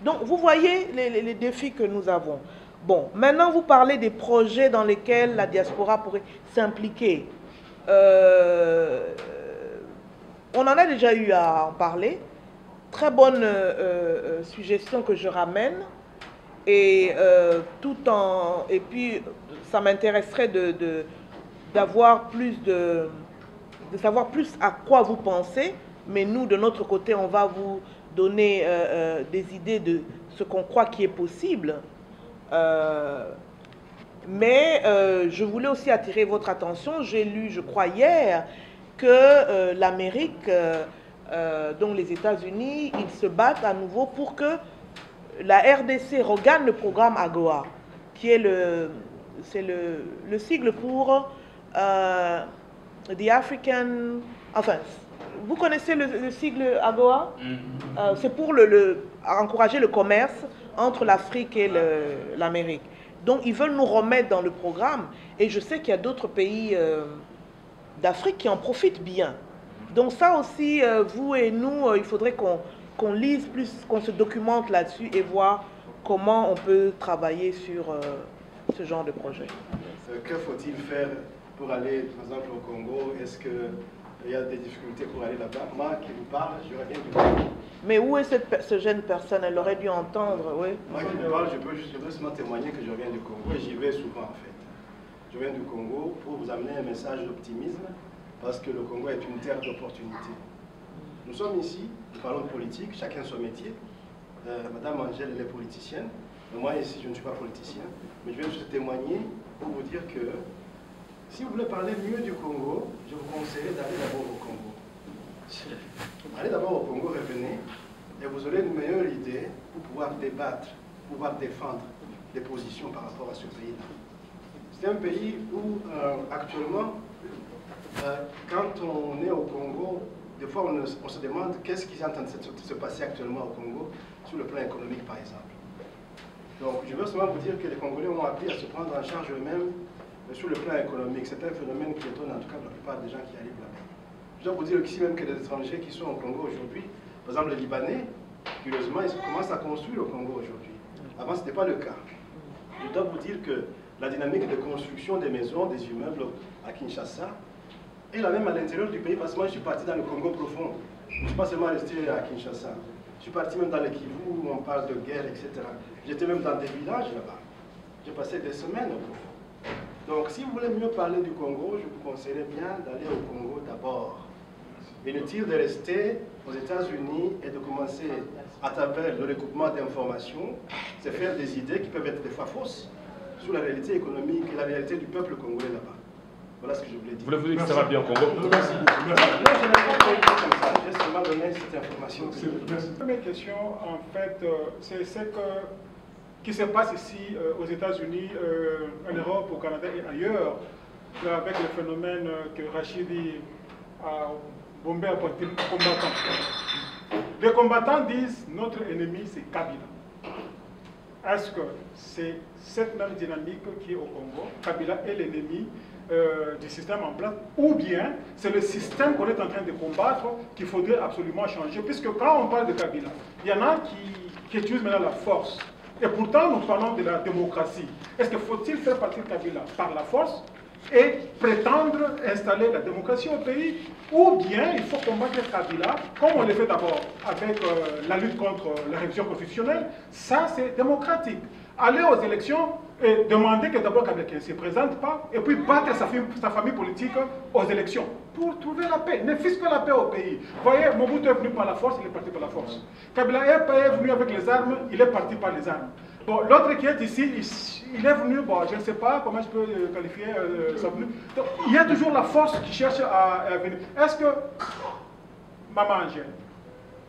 Donc, vous voyez les défis que nous avons. Bon, maintenant, vous parlez des projets dans lesquels la diaspora pourrait s'impliquer. On en a déjà eu à en parler. Très bonne suggestion que je ramène. Et puis, ça m'intéresserait de savoir plus à quoi vous pensez. Mais nous, de notre côté, on va vous donner des idées de ce qu'on croit qui est possible. Mais je voulais aussi attirer votre attention. J'ai lu, je crois, hier, que l'Amérique, dont les États-Unis, ils se battent à nouveau pour que la RDC regagne le programme AGOA, qui est le sigle pour The African... Enfin, vous connaissez le sigle AGOA? C'est pour encourager le commerce entre l'Afrique et l'Amérique. Donc, ils veulent nous remettre dans le programme. Et je sais qu'il y a d'autres pays d'Afrique qui en profitent bien. Donc, ça aussi, vous et nous, il faudrait qu'on lise plus, qu'on se documente là-dessus et voir comment on peut travailler sur ce genre de projet. Que faut-il faire pour aller, par exemple, au Congo? Est-ce qu'il y a des difficultés pour aller là-bas? Moi qui vous parle, j'aurais bien du Congo. Mais où est ce jeune personne? Elle aurait dû entendre, oui. Moi qui vous parle, je peux juste témoigner que je viens du Congo et j'y vais souvent en fait. Je viens du Congo pour vous amener un message d'optimisme parce que le Congo est une terre d'opportunités. Nous sommes ici, nous parlons de politique, chacun son métier. Madame Angèle, elle est politicienne. Moi ici, je ne suis pas politicien. Mais je viens juste témoigner pour vous dire que si vous voulez parler mieux du Congo, je vous conseillerais d'aller d'abord au Congo. Allez d'abord au Congo, revenez, et vous aurez une meilleure idée pour pouvoir débattre, pouvoir défendre des positions par rapport à ce pays-là. C'est un pays où, actuellement, quand on est au Congo, des fois on se demande qu'est-ce qui est en train de se passer actuellement au Congo, sur le plan économique par exemple. Donc je veux seulement vous dire que les Congolais ont appris à se prendre en charge eux-mêmes sur le plan économique. C'est un phénomène qui étonne en tout cas la plupart des gens qui arrivent là-bas. Je dois vous dire ici même que les étrangers qui sont au Congo aujourd'hui, par exemple les Libanais, curieusement, ils commencent à construire au Congo aujourd'hui. Avant, ce n'était pas le cas. Je dois vous dire que la dynamique de construction des maisons, des immeubles à Kinshasa est la même à l'intérieur du pays, parce que moi je suis parti dans le Congo profond. Je ne suis pas seulement resté à Kinshasa. Je suis parti même dans le Kivu où on parle de guerre, etc. J'étais même dans des villages là-bas. J'ai passé des semaines au Congo. Donc si vous voulez mieux parler du Congo, je vous conseillerais bien d'aller au Congo d'abord. Inutile de rester aux États-Unis et de commencer à travers le recoupement d'informations, c'est faire des idées qui peuvent être des fois fausses sur la réalité économique et la réalité du peuple congolais là-bas. Voilà ce que je voulais dire. Voulez-vous dire que ça va bien au Congo? Merci beaucoup. Non, je n'ai pas fait comme ça. J'ai seulement donné cette information. La première question, en fait, c'est ce qui se passe ici aux États-Unis, en Europe, au Canada et ailleurs, avec le phénomène que Rachidi a bombé à partir des combattants. Les combattants disent notre ennemi c'est Kabila. Est-ce que c'est cette même dynamique qui est au Congo? Kabila est l'ennemi du système en place, ou bien c'est le système qu'on est en train de combattre qu'il faudrait absolument changer, puisque quand on parle de Kabila, il y en a qui utilisent maintenant la force. Et pourtant, nous parlons de la démocratie. Est-ce qu'il faut-il faire partir Kabila par la force et prétendre installer la démocratie au pays, ou bien il faut combattre Kabila, comme on le fait d'abord avec la lutte contre la révision constitutionnelle? Ça, c'est démocratique. Aller aux élections et demander que d'abord Kabila ne se présente pas, et puis battre sa famille politique aux élections, pour trouver la paix. Ne fût-ce que la paix au pays. Vous voyez, Mobutu est venu par la force, il est parti par la force. Kabila est venu avec les armes, il est parti par les armes. Bon, l'autre qui est ici, il est venu, bon, je ne sais pas comment je peux qualifier sa venue. Donc, il y a toujours la force qui cherche à venir. Est-ce que, Maman Angèle,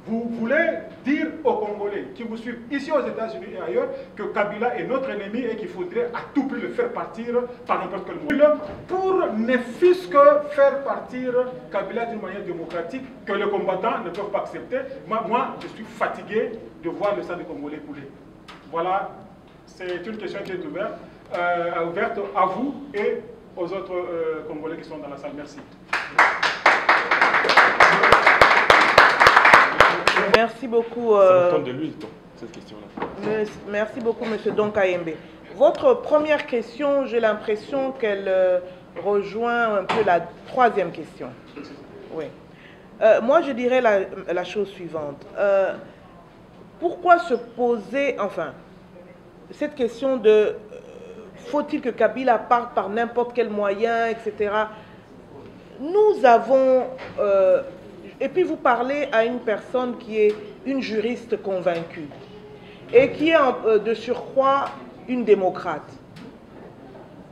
vous voulez dire aux Congolais qui vous suivent ici aux États-Unis et ailleurs que Kabila est notre ennemi et qu'il faudrait à tout prix le faire partir par n'importe quel moyen, pour ne fût-ce que faire partir Kabila d'une manière démocratique que les combattants ne peuvent pas accepter? Moi, je suis fatigué de voir le sang des Congolais couler. Voilà, c'est une question qui est ouverte à vous et aux autres Congolais qui sont dans la salle. Merci. Merci beaucoup. Ça me tombe de l'huile, cette question-là. Merci beaucoup, M. Donkayembe. Votre première question, j'ai l'impression qu'elle rejoint un peu la troisième question. Oui. Moi, je dirais la chose suivante. Pourquoi se poser, enfin, cette question de faut-il que Kabila parte par n'importe quel moyen, etc. Nous avons... et puis vous parlez à une personne qui est une juriste convaincue et qui est de surcroît une démocrate.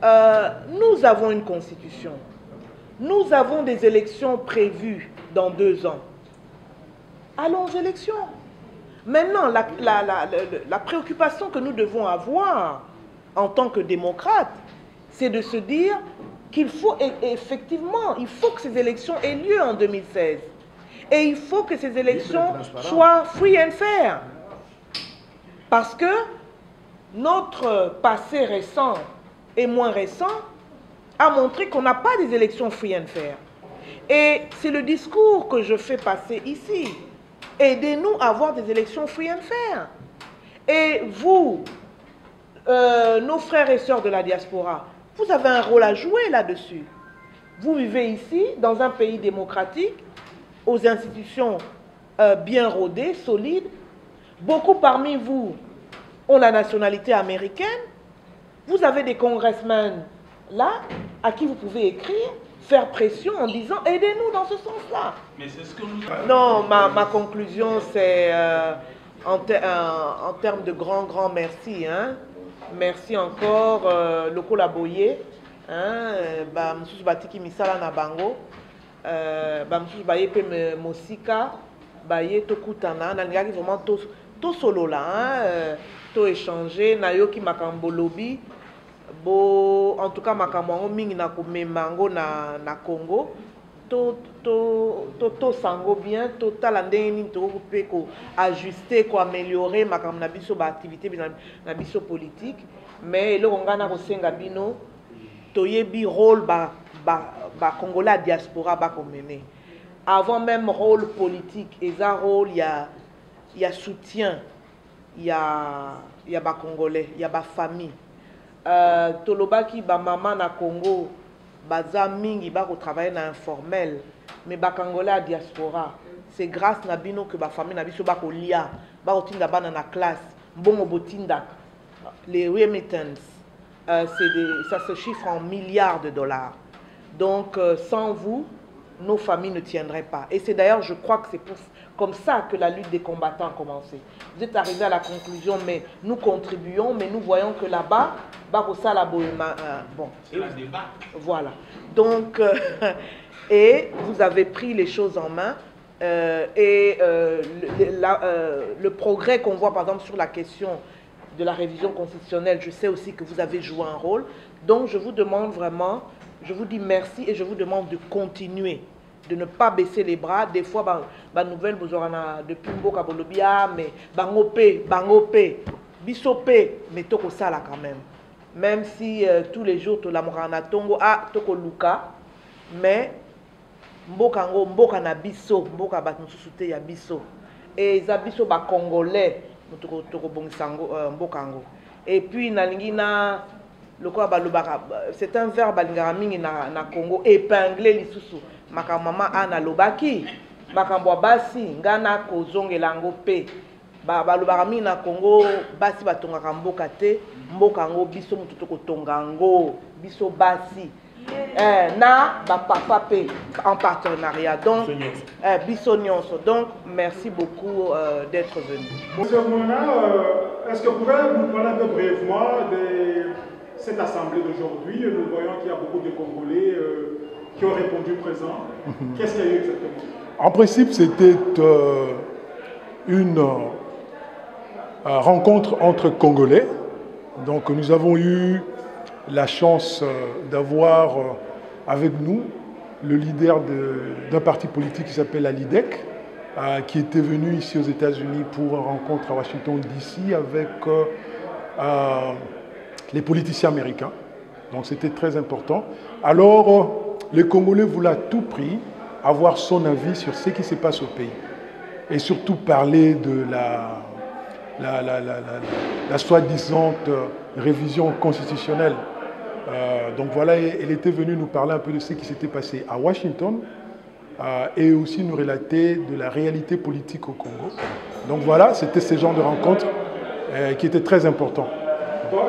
Nous avons une constitution. Nous avons des élections prévues dans 2 ans. Allons aux élections. Maintenant, la préoccupation que nous devons avoir en tant que démocrates, c'est de se dire qu'il faut effectivement, il faut que ces élections aient lieu en 2016. Et il faut que ces élections soient free and fair. Parce que notre passé récent et moins récent a montré qu'on n'a pas des élections free and fair. Et c'est le discours que je fais passer ici. Aidez-nous à avoir des élections free and fair. Et vous, nos frères et sœurs de la diaspora, vous avez un rôle à jouer là-dessus. Vous vivez ici, dans un pays démocratique, aux institutions bien rodées, solides. Beaucoup parmi vous ont la nationalité américaine. Vous avez des congressmen là, à qui vous pouvez écrire, faire pression en disant « aidez-nous dans ce sens-là ». Mais c'est ce que nous... Non, ma conclusion, c'est en termes de grand merci. Hein. Merci encore, Loko Laboye, Moussous Batiki Misala Nabango, Moussous Baye Pe Mosika, Baye Tokutana, Nangaki vraiment tout solo là, tout échangé, Nayoki Makambo Lobby, en tout cas Makambo Mingi na Kumemango na Congo, to sango bien, to talandeni to peut ajuster, ko améliorer Makambo na biso ba activité na biso politique, mais le ngana ko senga bino to yebi rôle ba Congolais diaspora ba ko mener. Avant même rôle politique, et ça rôle il y a soutien, il y a ba Congolais, il y a ba famille. Tolobaki ba maman na Congo baza mingi ba ko travailler na informel, mais ba Congolais diaspora, c'est grâce na bino que ba famille na biso ba ko lia, ba otinda bana na classe, mbongo botinda, les remittances, ça se chiffre en milliards de dollars. Donc sans vous, nos familles ne tiendraient pas. Et c'est d'ailleurs, je crois que c'est comme ça que la lutte des combattants a commencé. Vous êtes arrivés à la conclusion, mais nous contribuons, mais nous voyons que là-bas, bon, c'est la débat. Voilà. Donc, et vous avez pris les choses en main. Le progrès qu'on voit, par exemple, sur la question de la révision constitutionnelle, je sais aussi que vous avez joué un rôle. Donc, je vous demande vraiment, je vous dis merci et je vous demande de continuer, de ne pas baisser les bras. Des fois, bah nouvelle, vous aurez depuis Mboka Bolobia, mais Bangope, Bisopé, mais Toko Sala quand même. Même si tous les jours, la Morana Tongo, Toko Luka, mais Mboka na Biso, Mboka Batmususute ya Biso. Et Zabiso ba Congolais, Toko Bongsango, Mbokango. Et puis, Nalingina, c'est un verbe na Congo, épinglé lisusu. Makamama ana lobaki, makambo basi, ngana kozonge lango pe. Balobaka mingi na Congo, basi batongaka mboka te, mboka ngo biso mutu tokotongango, biso basi. Na papa pe en partenariat. Donc, biso nyonso. Donc, merci beaucoup d'être venu. Monsieur Mouna, est-ce que vous pouvez vous parler un peu brièvement de cette assemblée d'aujourd'hui? Nous voyons qu'il y a beaucoup de Congolais qui ont répondu présent. Qu'est-ce qu'il y a eu exactement? En principe, c'était une rencontre entre Congolais. Donc nous avons eu la chance d'avoir avec nous le leader d'un parti politique qui s'appelle la LIDEC, qui était venu ici aux États-Unis pour une rencontre à Washington DC avec les politiciens américains. Donc c'était très important. Alors les Congolais voulaient à tout prix avoir son avis sur ce qui se passe au pays. Et surtout parler de la soi-disant révision constitutionnelle. Donc voilà, elle était venue nous parler un peu de ce qui s'était passé à Washington et aussi nous relater de la réalité politique au Congo. Donc voilà, c'était ce genre de rencontre qui était très important. Bon,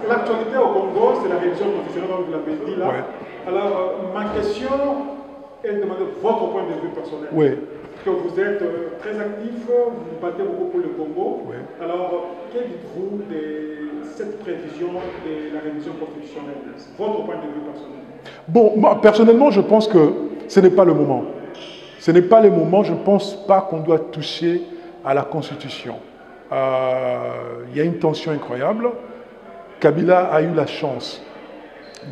l'actualité au Congo, c'est la révision constitutionnelle, comme vous l'avez dit là. Ouais. Alors, ma question est de demander votre point de vue personnel. Oui. Que vous êtes très actif, vous battez beaucoup pour le Congo. Oui. Alors, que dites-vous de cette prévision de la révision constitutionnelle? Votre point de vue personnel. Bon, moi, personnellement, je pense que ce n'est pas le moment. Ce n'est pas le moment, je ne pense pas qu'on doit toucher à la Constitution. Il y a une tension incroyable. Kabila a eu la chance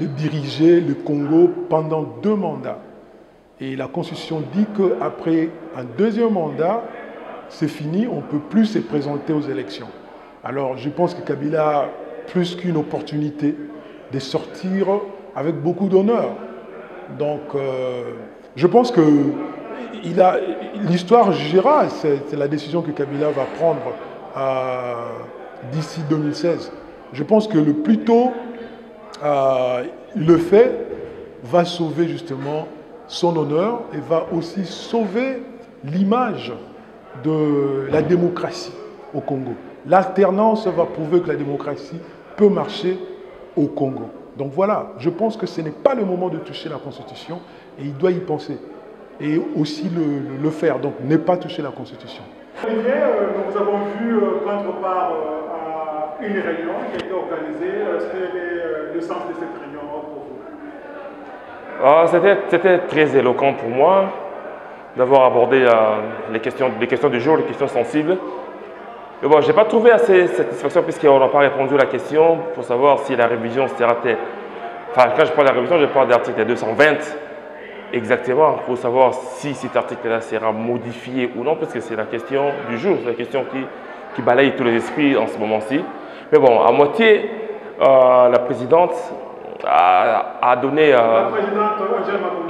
de diriger le Congo pendant 2 mandats. Et la Constitution dit qu'après un 2e mandat, c'est fini, on ne peut plus se présenter aux élections. Alors je pense que Kabila a plus qu'une opportunité de sortir avec beaucoup d'honneur. Donc je pense que l'histoire jugera, c'est la décision que Kabila va prendre d'ici 2016. Je pense que le plus tôt il le fait, va sauver justement son honneur et va aussi sauver l'image de la démocratie au Congo. L'alternance va prouver que la démocratie peut marcher au Congo. Donc voilà, je pense que ce n'est pas le moment de toucher la Constitution et il doit y penser et aussi le faire, donc ne pas toucher la Constitution. Olivier, nous avons vu prendre part à une réunion qui a été organisée. Quel est le sens de cette réunion pour vous? C'était très éloquent pour moi d'avoir abordé les questions du jour, les questions sensibles. Mais bon, je n'ai pas trouvé assez satisfaction puisqu'on n'a pas répondu à la question pour savoir si la révision sera-t-elle. Enfin, quand je parle de la révision, je parle de l'article 220 exactement pour savoir si cet article-là sera modifié ou non, parce que c'est la question du jour, c'est la question qui balaye tous les esprits en ce moment-ci. Mais bon, à moitié, la présidente a donné... la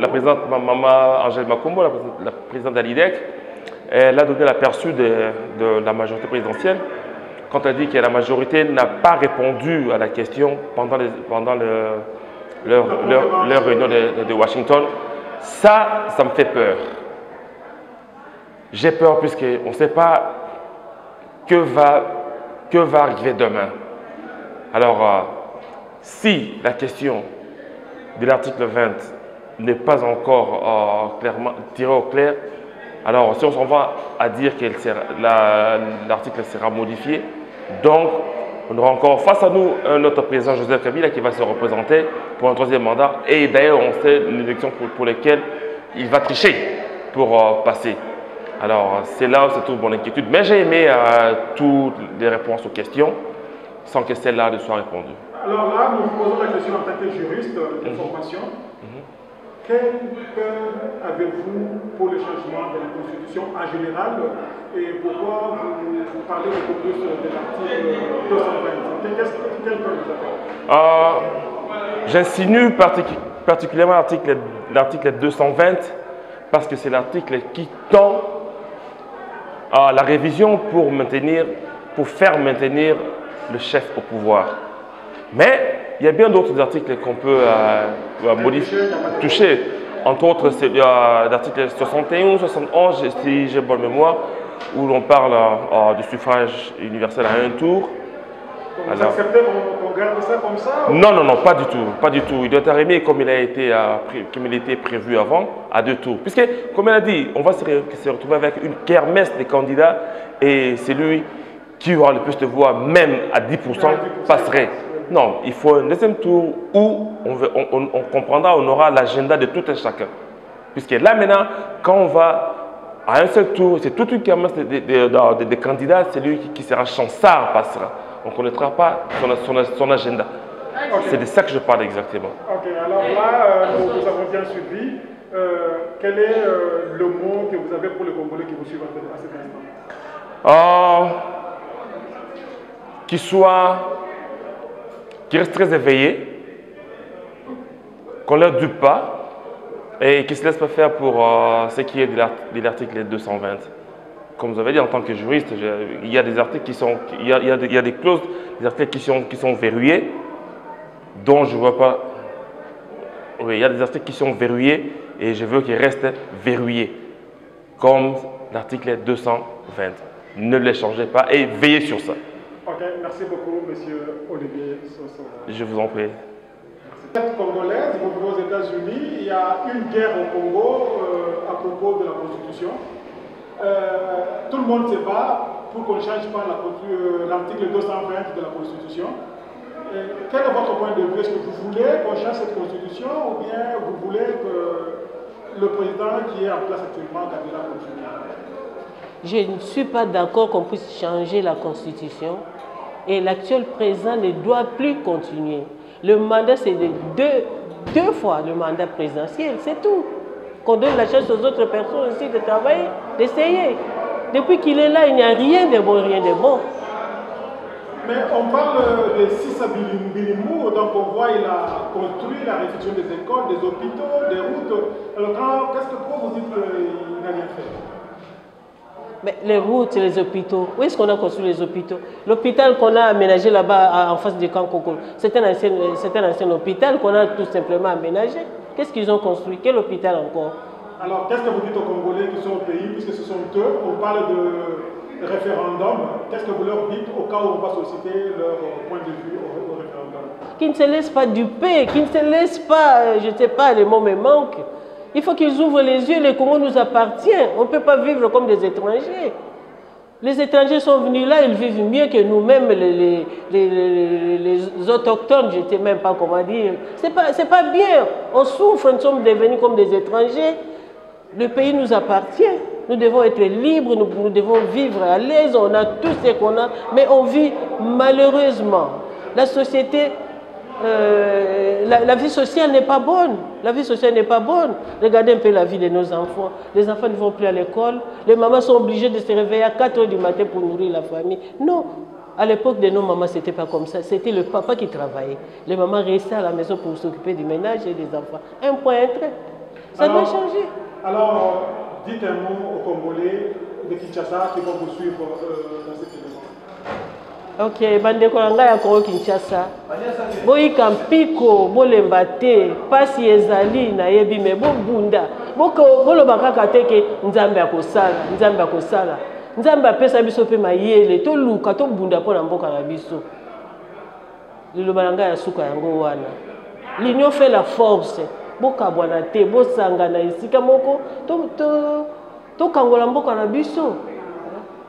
présidente Maman Angèle Makumbo, la présidente de l'IDEC, elle a donné l'aperçu de la majorité présidentielle quand elle dit que la majorité n'a pas répondu à la question pendant leur réunion de Washington. Ça me fait peur. J'ai peur puisqu'on ne sait pas que va arriver demain. Alors, si la question de l'article 20 n'est pas encore clairement tirée au clair, alors si on s'en va à dire que l'article sera modifié, donc on aura encore face à nous notre président Joseph Kabila qui va se représenter pour un 3e mandat. Et d'ailleurs, on sait l'élection pour laquelle il va tricher pour passer. Alors, c'est là où se trouve mon inquiétude. Mais j'ai aimé toutes les réponses aux questions sans que celle-là ne soit répondue. Alors là, nous vous posons la question en tant que juriste de formation. Quelle peur avez-vous pour le changement de la Constitution en général et pourquoi vous parlez beaucoup plus de l'article 220? Quelle peur vous avez? J'insinue particulièrement l'article 220 parce que c'est l'article qui tend à la révision pour faire maintenir le chef au pouvoir. Mais il y a bien d'autres articles qu'on peut toucher. Entre autres, l'article 61, 71, si j'ai bonne mémoire, où l'on parle du suffrage universel à un tour. Donc vous acceptez qu'on garde ça comme ça? Non, pas du tout. Pas du tout. Il doit être arrivé comme il a été prévu avant, à 2 tours. Puisque, comme elle a dit, on va se retrouver avec une kermesse des candidats et c'est lui qui aura le plus de voix, même à 10%, passerait. Non, il faut un 2e tour où on comprendra, on aura l'agenda de tout un chacun. Puisque là maintenant, quand on va à un seul tour, c'est toute une kermesse de candidats, c'est lui qui sera chancard passera. On ne connaîtra pas son agenda. Okay. C'est de ça que je parle exactement. Ok, alors là, nous avons bien suivi. Quel est le mot que vous avez pour les Congolais qui vous suivent à cet instant? Qui restent très éveillés, qu'on ne leur dupe pas et qui ne se laisse pas faire pour ce qui est de l'article 220. Comme vous avez dit, en tant que juriste, il y a des articles qui sont, il y a des clauses, des articles qui sont verrouillés, dont je ne vois pas. Oui, il y a des articles qui sont verrouillés et je veux qu'ils restent verrouillés, comme l'article 220. Ne les changez pas et veillez sur ça. Ok, merci beaucoup, monsieur Olivier Soso. Je vous en prie. Cette congolaise, vous vivez aux États-Unis, il y a une guerre au Congo à propos de la Constitution. Tout le monde se bat pour qu'on ne change pas l'article 220 de la Constitution. Quel est votre point de vue? Est-ce que vous voulez qu'on change cette Constitution ou bien vous voulez que le président qui est en place actuellement, Kabila, continue? Je ne suis pas d'accord qu'on puisse changer la Constitution et l'actuel président ne doit plus continuer. Le mandat, c'est de deux fois le mandat présidentiel, c'est tout. Qu'on donne la chance aux autres personnes aussi de travailler, d'essayer. Depuis qu'il est là, il n'y a rien de bon, rien de bon. Mais on parle de Sissa Bilimou, donc on voit qu'il a construit la réfection des écoles, des hôpitaux, des routes. Alors qu'est-ce que pourquoi vous dites qu'il n'a rien fait? Mais les routes, les hôpitaux, où est-ce qu'on a construit les hôpitaux? L'hôpital qu'on a aménagé là-bas en face du camp Coco, c'est un ancien hôpital qu'on a tout simplement aménagé. Qu'est-ce qu'ils ont construit? Quel hôpital encore? Alors, qu'est-ce que vous dites aux Congolais qui sont au pays, puisque ce sont eux, on parle de référendum, qu'est-ce que vous leur dites au cas où on va susciter leur point de vue au référendum? Qu'ils ne se laissent pas duper, qu'ils ne se laissent pas, je ne sais pas, les mots me manquent. Il faut qu'ils ouvrent les yeux, le Congo nous appartient. On ne peut pas vivre comme des étrangers. Les étrangers sont venus là, ils vivent mieux que nous-mêmes, les autochtones, je ne sais même pas comment dire. C'est pas bien. On souffre, nous sommes devenus comme des étrangers. Le pays nous appartient. Nous devons être libres, nous devons vivre à l'aise. On a tout ce qu'on a, mais on vit malheureusement. La société... la vie sociale n'est pas bonne. La vie sociale n'est pas bonne. Regardez un peu la vie de nos enfants. Les enfants ne vont plus à l'école. Les mamans sont obligées de se réveiller à 4 h du matin pour nourrir la famille. Non. À l'époque de nos mamans, ce n'était pas comme ça. C'était le papa qui travaillait. Les mamans restaient à la maison pour s'occuper du ménage et des enfants. Un point, un trait. Ça doit changer. Alors, dites un mot aux Congolais de Kinshasa qui vont vous suivre dans cet événement. Ok, bandeko nanga ya Congo Kinshasa. Boyika mpiko, bolemba te, pasi ezali na yebi me bobunda. Boloba kaka te ke Nzambe akosala, Nzambe akosala. Nzambe apesa biso pe mayele, to luka to bunda pona mboka na biso. Liloba nanga ya suka yango wana. L'union fait la force. Bokabwana te, bosangana esika moko, to kangola mboka na biso.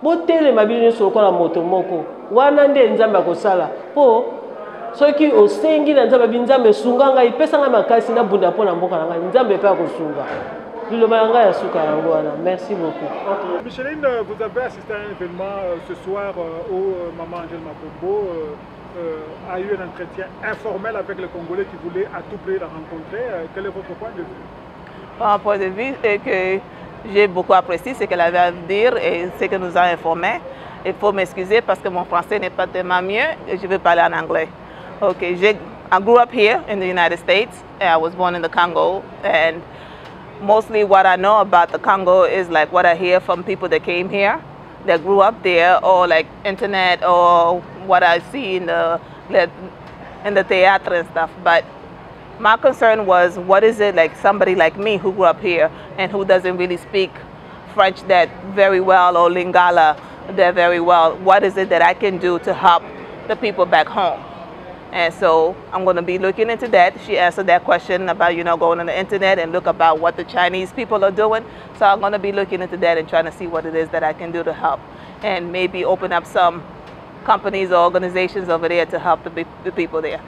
Botele mabili nyonso lokola moto moko. Wana nde Nzambe akosala po soki osengi na Nzambe Nzambe sunga ngai pesa ngai makasi na bunda pona mboka na ngai Nzambe pe akosunga. Liloba ngai ya suka yango wana. Merci beaucoup. Okay. Micheline, vous avez assisté à un événement ce soir où maman Angèle Mapombo a eu un entretien informel avec les Congolais qui voulaient à tout prix la rencontrer. Quel est votre point de vue? Mon point de vue est que j'ai beaucoup apprécié ce qu'elle avait à dire et ce que nous a informé. Il faut m'excuser parce que mon français n'est pas tellement mieux et je vais parler en anglais. Okay, I grew up here in the United States. And I was born in the Congo, and mostly what I know about the Congo is like what I hear from people that came here, that grew up there, or like internet, or what I see in the theater and stuff. But my concern was, what is it like somebody like me who grew up here and who doesn't really speak French that very well or Lingala that very well, what is it that I can do to help the people back home? And so I'm going to be looking into that. She answered that question about, going on the internet and look about what the Chinese people are doing. So I'm going to be looking into that and trying to see what it is that I can do to help and maybe open up some companies or organizations over there to help the people there.